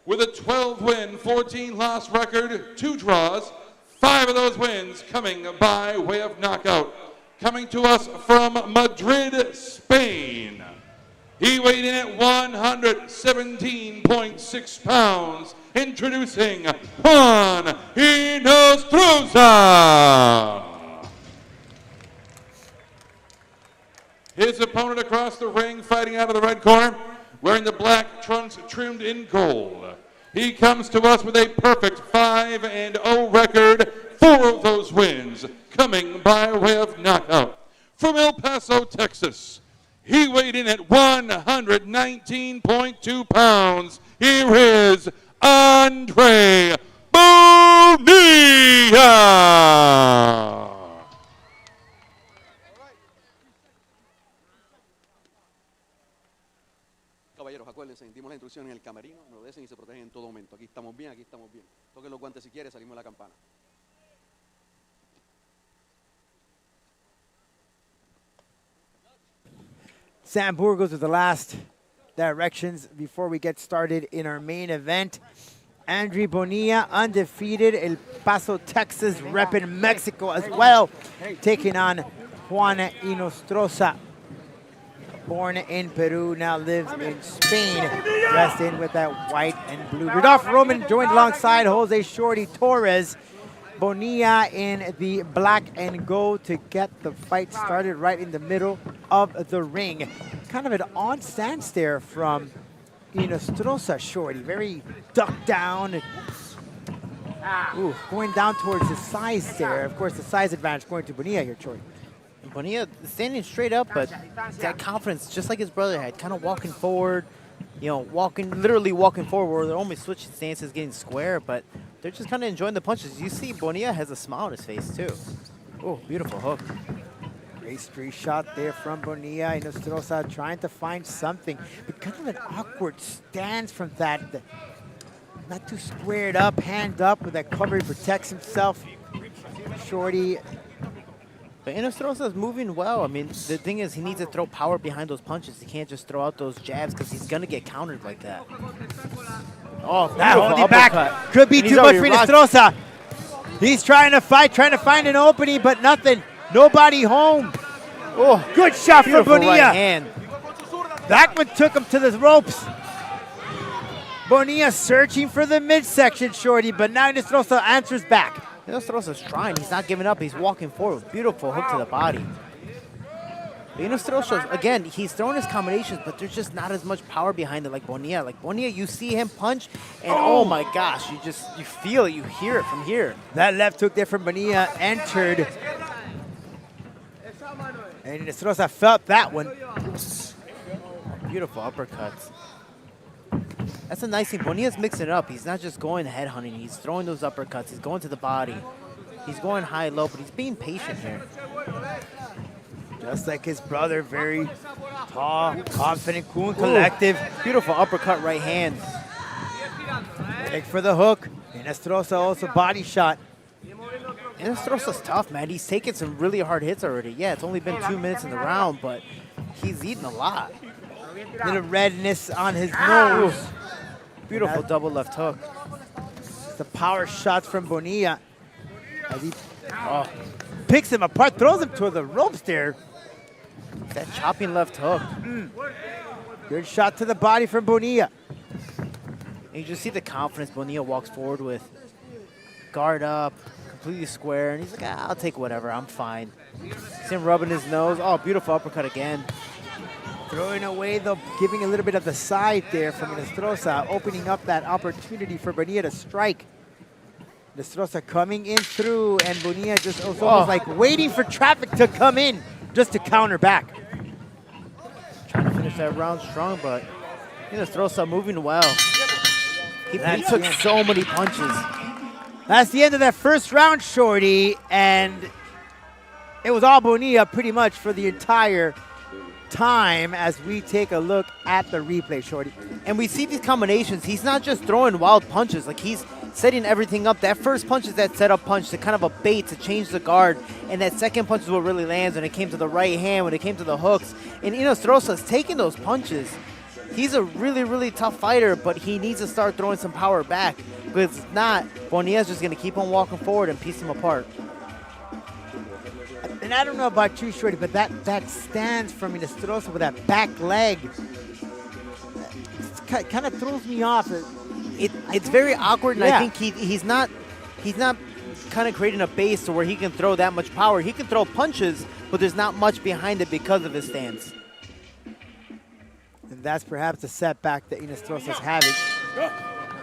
With a 12-win, 14-loss record, 2 draws, 5 of those wins coming by way of knockout. Coming to us from Madrid, Spain. He weighed in at 117.6 pounds. Introducing Juan Inostroza. His opponent across the ring, fighting out of the red corner, wearing the black trunks trimmed in gold. He comes to us with a perfect 5-0 record, 4 of those wins coming by way of knockout. From El Paso, Texas, he weighed in at 119.2 pounds. Here is Andre Bonilla. Caballeros, acuérdense, dimos la instrucción en el camerino, me obedecen y se protegen en todo momento. Aquí estamos bien, aquí estamos bien. Toquen los guantes si quieren, salimos de la campana. Sam Burgos with the last directions before we get started in our main event. Andre Bonilla, undefeated, El Paso, Texas, repping Mexico as well, taking on Juan Inostroza. Born in Peru, now lives in Spain, dressed in with that white and blue. Rudolph Roman joined alongside Jose Shorty Torres. Bonilla in the black and gold to get the fight started right in the middle of the ring. Kind of an odd stance there from Inostroza, Shorty. Very ducked down. Ooh, going down towards the size there. Of course, the size advantage going to Bonilla here, Shorty. Bonilla standing straight up, but that confidence, just like his brother had, kind of walking forward, literally walking forward. They're only switching stances, getting square, but they're just kind of enjoying the punches. You see Bonilla has a smile on his face, too. Oh, beautiful hook. Great street shot there from Bonilla. Inostroza trying to find something, but kind of an awkward stance from that. Not too squared up, hand up with that cover. He protects himself. Shorty. But Inostroza is moving well. I mean, the thing is, he needs to throw power behind those punches. He can't just throw out those jabs because he's going to get countered like that. Oh, that holding back could be too much for Inostroza. He's trying to fight, trying to find an opening, but nothing. Nobody home. Oh, good shot for Bonilla. Right hand. That one took him to the ropes. Bonilla searching for the midsection, Shorty, but now Inostroza answers back. Inostroza's trying. He's not giving up. He's walking forward. Beautiful hook to the body. Inostroza, again, he's throwing his combinations, but there's just not as much power behind it like Bonilla. Like Bonilla, you see him punch, and oh my gosh, you feel it, you hear it from here. That left hook there from Bonilla entered. And Inestrosa felt that one. Beautiful uppercuts. That's a nice thing. Bonilla's mixing it up. He's not just going head hunting. He's throwing those uppercuts. He's going to the body. He's going high, low, but he's being patient here. Just like his brother, very tall, confident, cool, and collective. Beautiful uppercut right hand. Take for the hook. Inestrosa also body shot. Inestrosa's tough, man. He's taken some really hard hits already. Yeah, it's only been 2 minutes in the round, but he's eaten a lot. Little redness on his nose. Beautiful double left hook. The power shots from Bonilla. As he picks him apart, throws him to the ropes there. That chopping left hook. Good shot to the body from Bonilla. And you just see the confidence Bonilla walks forward with. Guard up, completely square, and he's like, I'll take whatever, I'm fine. See him rubbing his nose. Oh, beautiful uppercut again. Throwing away, giving a little bit of the side there from Inestrosa, opening up that opportunity for Bonilla to strike. Inestrosa coming in through, and Bonilla just was almost like waiting for traffic to come in just to counter back. Trying to finish that round strong, but Inestrosa moving well. He took so many punches. That's the end of that first round, Shorty, and it was all Bonilla pretty much for the entire time as we take a look at the replay, Shorty. And we see these combinations. He's not just throwing wild punches. Like, he's setting everything up. That first punch is that setup punch, to kind of a bait to change the guard. And that second punch is what really lands when it came to the right hand, when it came to the hooks. And Inestrosa's taking those punches. He's a really, really tough fighter, but he needs to start throwing some power back. Because if not, Bonilla's just going to keep on walking forward and piece him apart. And I don't know about you, Shorty, but that stance from Inestrosa with that back leg kind of throws me off. It's very awkward, and I think he's not kind of creating a base to where he can throw that much power. He can throw punches, but there's not much behind it because of his stance. And that's perhaps a setback that Inestrosa's having.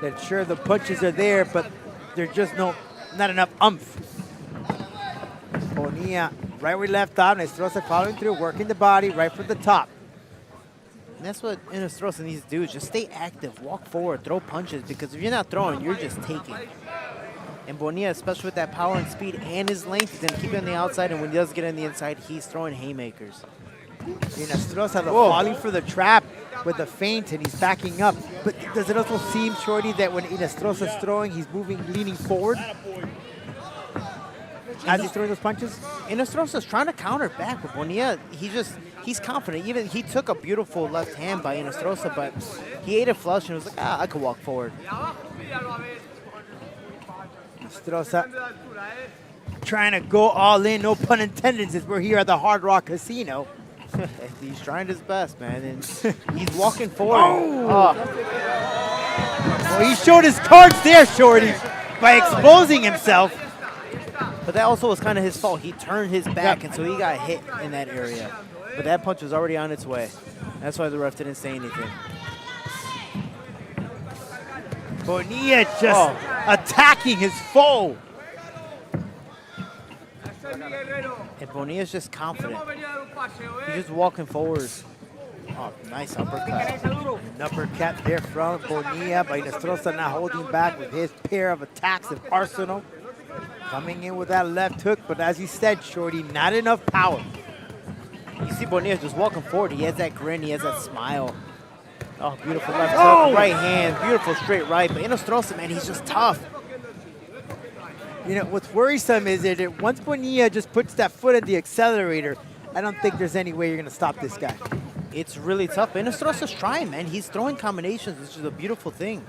That sure, the punches are there, but there's just not enough oomph. Bonilla, right where we left off, Inestrosa following through, working the body right from the top. And that's what Inestrosa needs to do, is just stay active, walk forward, throw punches, because if you're not throwing, you're just taking. And Bonilla, especially with that power and speed and his length, he's going to keep it on the outside, and when he does get on the inside, he's throwing haymakers. Inestrosa falling for the trap with the feint, and he's backing up. But does it also seem, Shorty, that when Inestrosa's throwing, he's leaning forward as he's throwing those punches? Inestrosa's trying to counter back, but Bonilla, he's confident. Even he took a beautiful left hand by Inestrosa, but he ate a flush and was like, I could walk forward. Inestrosa trying to go all in, no pun intended, since we're here at the Hard Rock Casino. He's trying his best, man, and he's walking forward. Well, he showed his cards there, Shorty, by exposing himself. But that also was kind of his fault. He turned his back, and so he got hit in that area. But that punch was already on its way. That's why the ref didn't say anything. Bonilla just attacking his foe. And Bonilla's just confident. He's just walking forward. Oh, nice uppercut. An uppercut there from Bonilla, but Inestrosa not holding back with his pair of attacks in arsenal. Coming in with that left hook, but as you said, Shorty, not enough power. You see Bonilla just walking forward. He has that grin. He has that smile. Oh, beautiful left hook, right hand, beautiful straight right. But Inestrosa, man, he's just tough. You know, what's worrisome is that once Bonilla just puts that foot in the accelerator, I don't think there's any way you're going to stop this guy. It's really tough. Inestrosa's trying, man. He's throwing combinations, which is a beautiful thing.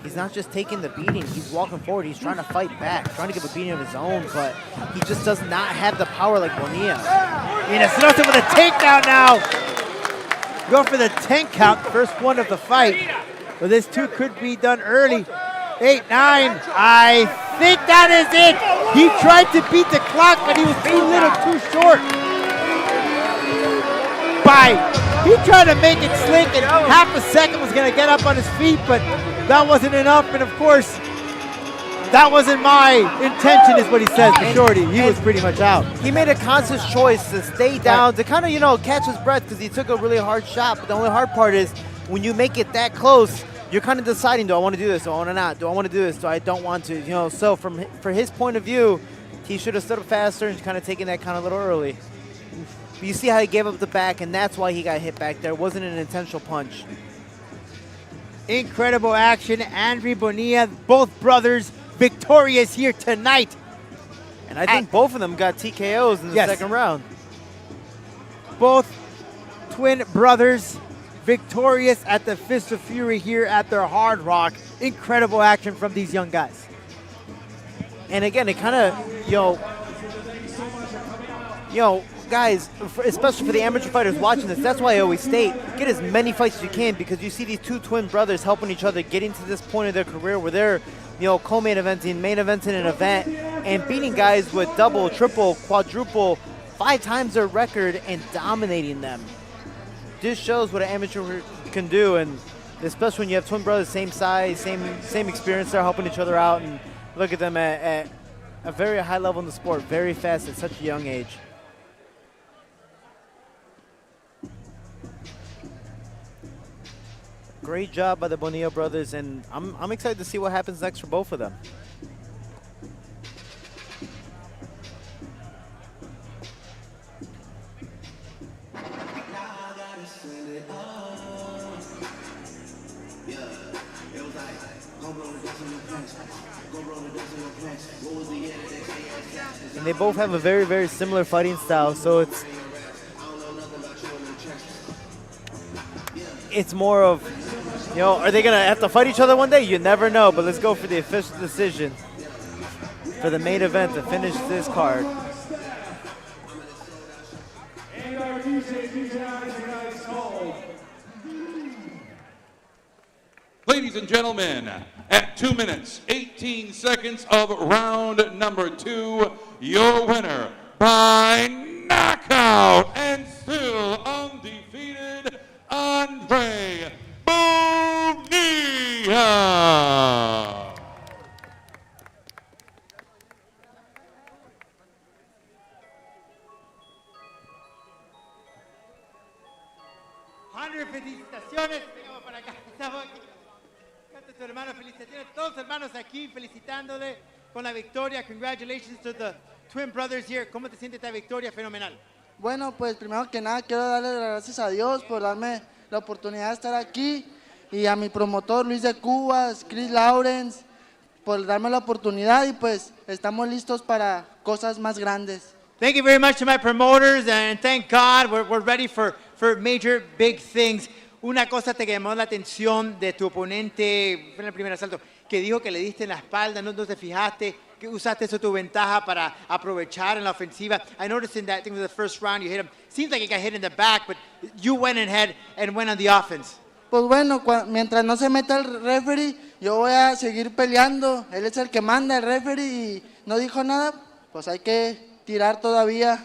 He's not just taking the beating. He's walking forward. He's trying to fight back, trying to give a beating of his own, but he just does not have the power like Bonilla. Inestrosa with a takedown now. Go for the 10 count, first one of the fight. But this too could be done early. 8, 9, I think that is it. He tried to beat the clock, but he was too little, too short. He tried to make it slick, and half a second was going to get up on his feet, but that wasn't enough. And of course, That wasn't my intention, is what he says to Shorty. He was pretty much out. He made a conscious choice to stay down, to kind of, catch his breath because he took a really hard shot. But the only hard part is when you make it that close, you're kind of deciding, do I want to do this? Do I want to not? Do I want to do this? Do I don't want to? So for his point of view, he should have stood up faster and kind of taken that kind of a little early. But you see how he gave up the back, and that's why he got hit back there. It wasn't an intentional punch. Incredible action. Andre Bonilla, both brothers victorious here tonight. And I think both of them got TKOs in the second round. Both twin brothers victorious at the Fist of Fury here at their Hard Rock. Incredible action from these young guys. And again, it kind of, guys, especially for the amateur fighters watching this, that's why I always state, get as many fights as you can, because you see these two twin brothers helping each other getting to this point of their career where they're, co-main eventing, main eventing an event, and beating guys with double, triple, quadruple, 5 times their record and dominating them. This shows what an amateur can do, and especially when you have twin brothers, same size, same experience, they're helping each other out, and look at them at a very high level in the sport, very fast at such a young age. Great job by the Bonilla brothers, and I'm excited to see what happens next for both of them. And they both have a very, very similar fighting style, so it's more of, are they going to have to fight each other one day? You never know, but let's go for the official decision for the main event to finish this card. And our tonight's called. Ladies and gentlemen, at 2 minutes, 18 seconds of round number 2, your winner by knockout and still undefeated, Andre Bonilla. 100 felicitaciones. Vengamos para acá. Estamos aquí. Canta tu hermano, felicitaciones a todos los hermanos aquí, felicitándole con la victoria. Congratulations to the twin brothers here. ¿Cómo te sientes esta victoria? Fenomenal. Bueno, pues primero que nada quiero darle las gracias a Dios por darme la oportunidad de estar aquí y a mi promotor Luis de Cubas, Chris Lawrence, por darme la oportunidad y pues estamos listos para cosas más grandes. Thank you very much to my promoters, and thank God we're ready for major big things. Una cosa te llamó la atención de tu oponente en el primer asalto, que dijo que le diste en la espalda, no te fijaste, que usaste eso tu ventaja para aprovechar en la ofensiva. I noticed in that, I think it was the first round, you hit him. Seems like he got hit in the back, but you went ahead and went on the offense. Pues bueno, mientras no se meta el referee, yo voy a seguir peleando. Él es el que manda, el referee, y no dijo nada, pues hay que tirar todavía.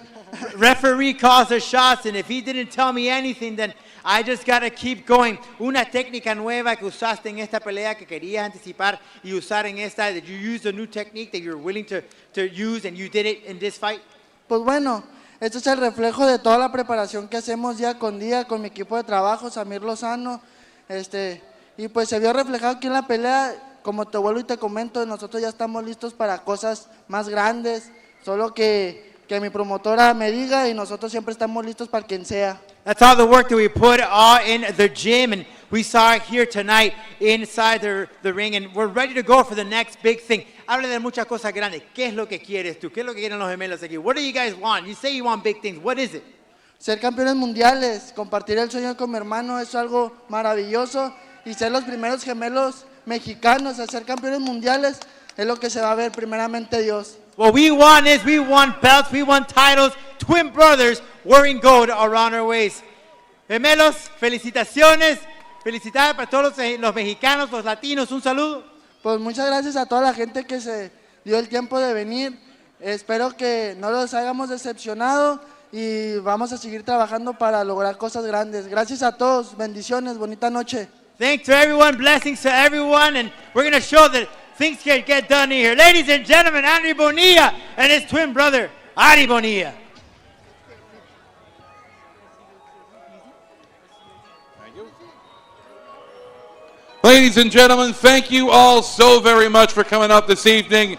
Referee calls the shots, and if he didn't tell me anything, then I just gotta keep going. Una técnica nueva que usaste en esta pelea que querías anticipar y usar en esta, that you used a new technique that you're willing to use, and you did it in this fight? Pues bueno, esto es el reflejo de toda la preparación que hacemos día con mi equipo de trabajo, Samir Lozano, y pues se vio reflejado aquí en la pelea. Como te vuelvo y te comento, nosotros ya estamos listos para cosas más grandes, solo que mi promotora me diga, y nosotros siempre estamos listos para quien sea. That's all the work that we put all in the gym, and we saw it here tonight inside the ring, and we're ready to go for the next big thing. Habla de muchas cosas grandes. ¿Qué es lo que quieres tú? ¿Qué es lo que quieren los gemelos aquí? What do you guys want? You say you want big things. What is it? Ser campeones mundiales, compartir el sueño con mi hermano es algo maravilloso, y ser los primeros gemelos mexicanos a ser campeones mundiales es lo que se va a ver, primeramente Dios. What we want is, we want belts, we want titles, twin brothers wearing gold around our waist. Gemelos, felicitaciones, felicidades para todos los mexicanos, los latinos, un saludo. Pues muchas gracias a toda la gente que se dio el tiempo de venir. Espero que no los hayamos decepcionado y vamos a seguir trabajando para lograr cosas grandes. Gracias a todos, bendiciones, bonita noche. Thanks to everyone, blessings to everyone, and we're going to show that things can get done here. Ladies and gentlemen, Andy Bonilla and his twin brother, Ari Bonilla. Ladies and gentlemen, thank you all so very much for coming out this evening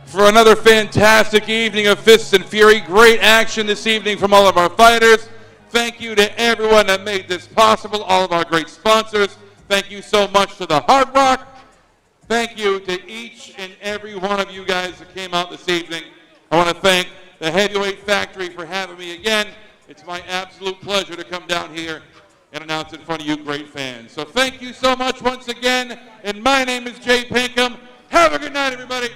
for another fantastic evening of Fists and Fury. Great action this evening from all of our fighters. Thank you to everyone that made this possible, all of our great sponsors. Thank you so much to the Hard Rock. Thank you to each and every one of you guys that came out this evening. I want to thank the Heavyweight Factory for having me again. It's my absolute pleasure to come down here and announce in front of you great fans. So thank you so much once again. And my name is Jay Pinkham. Have a good night, everybody.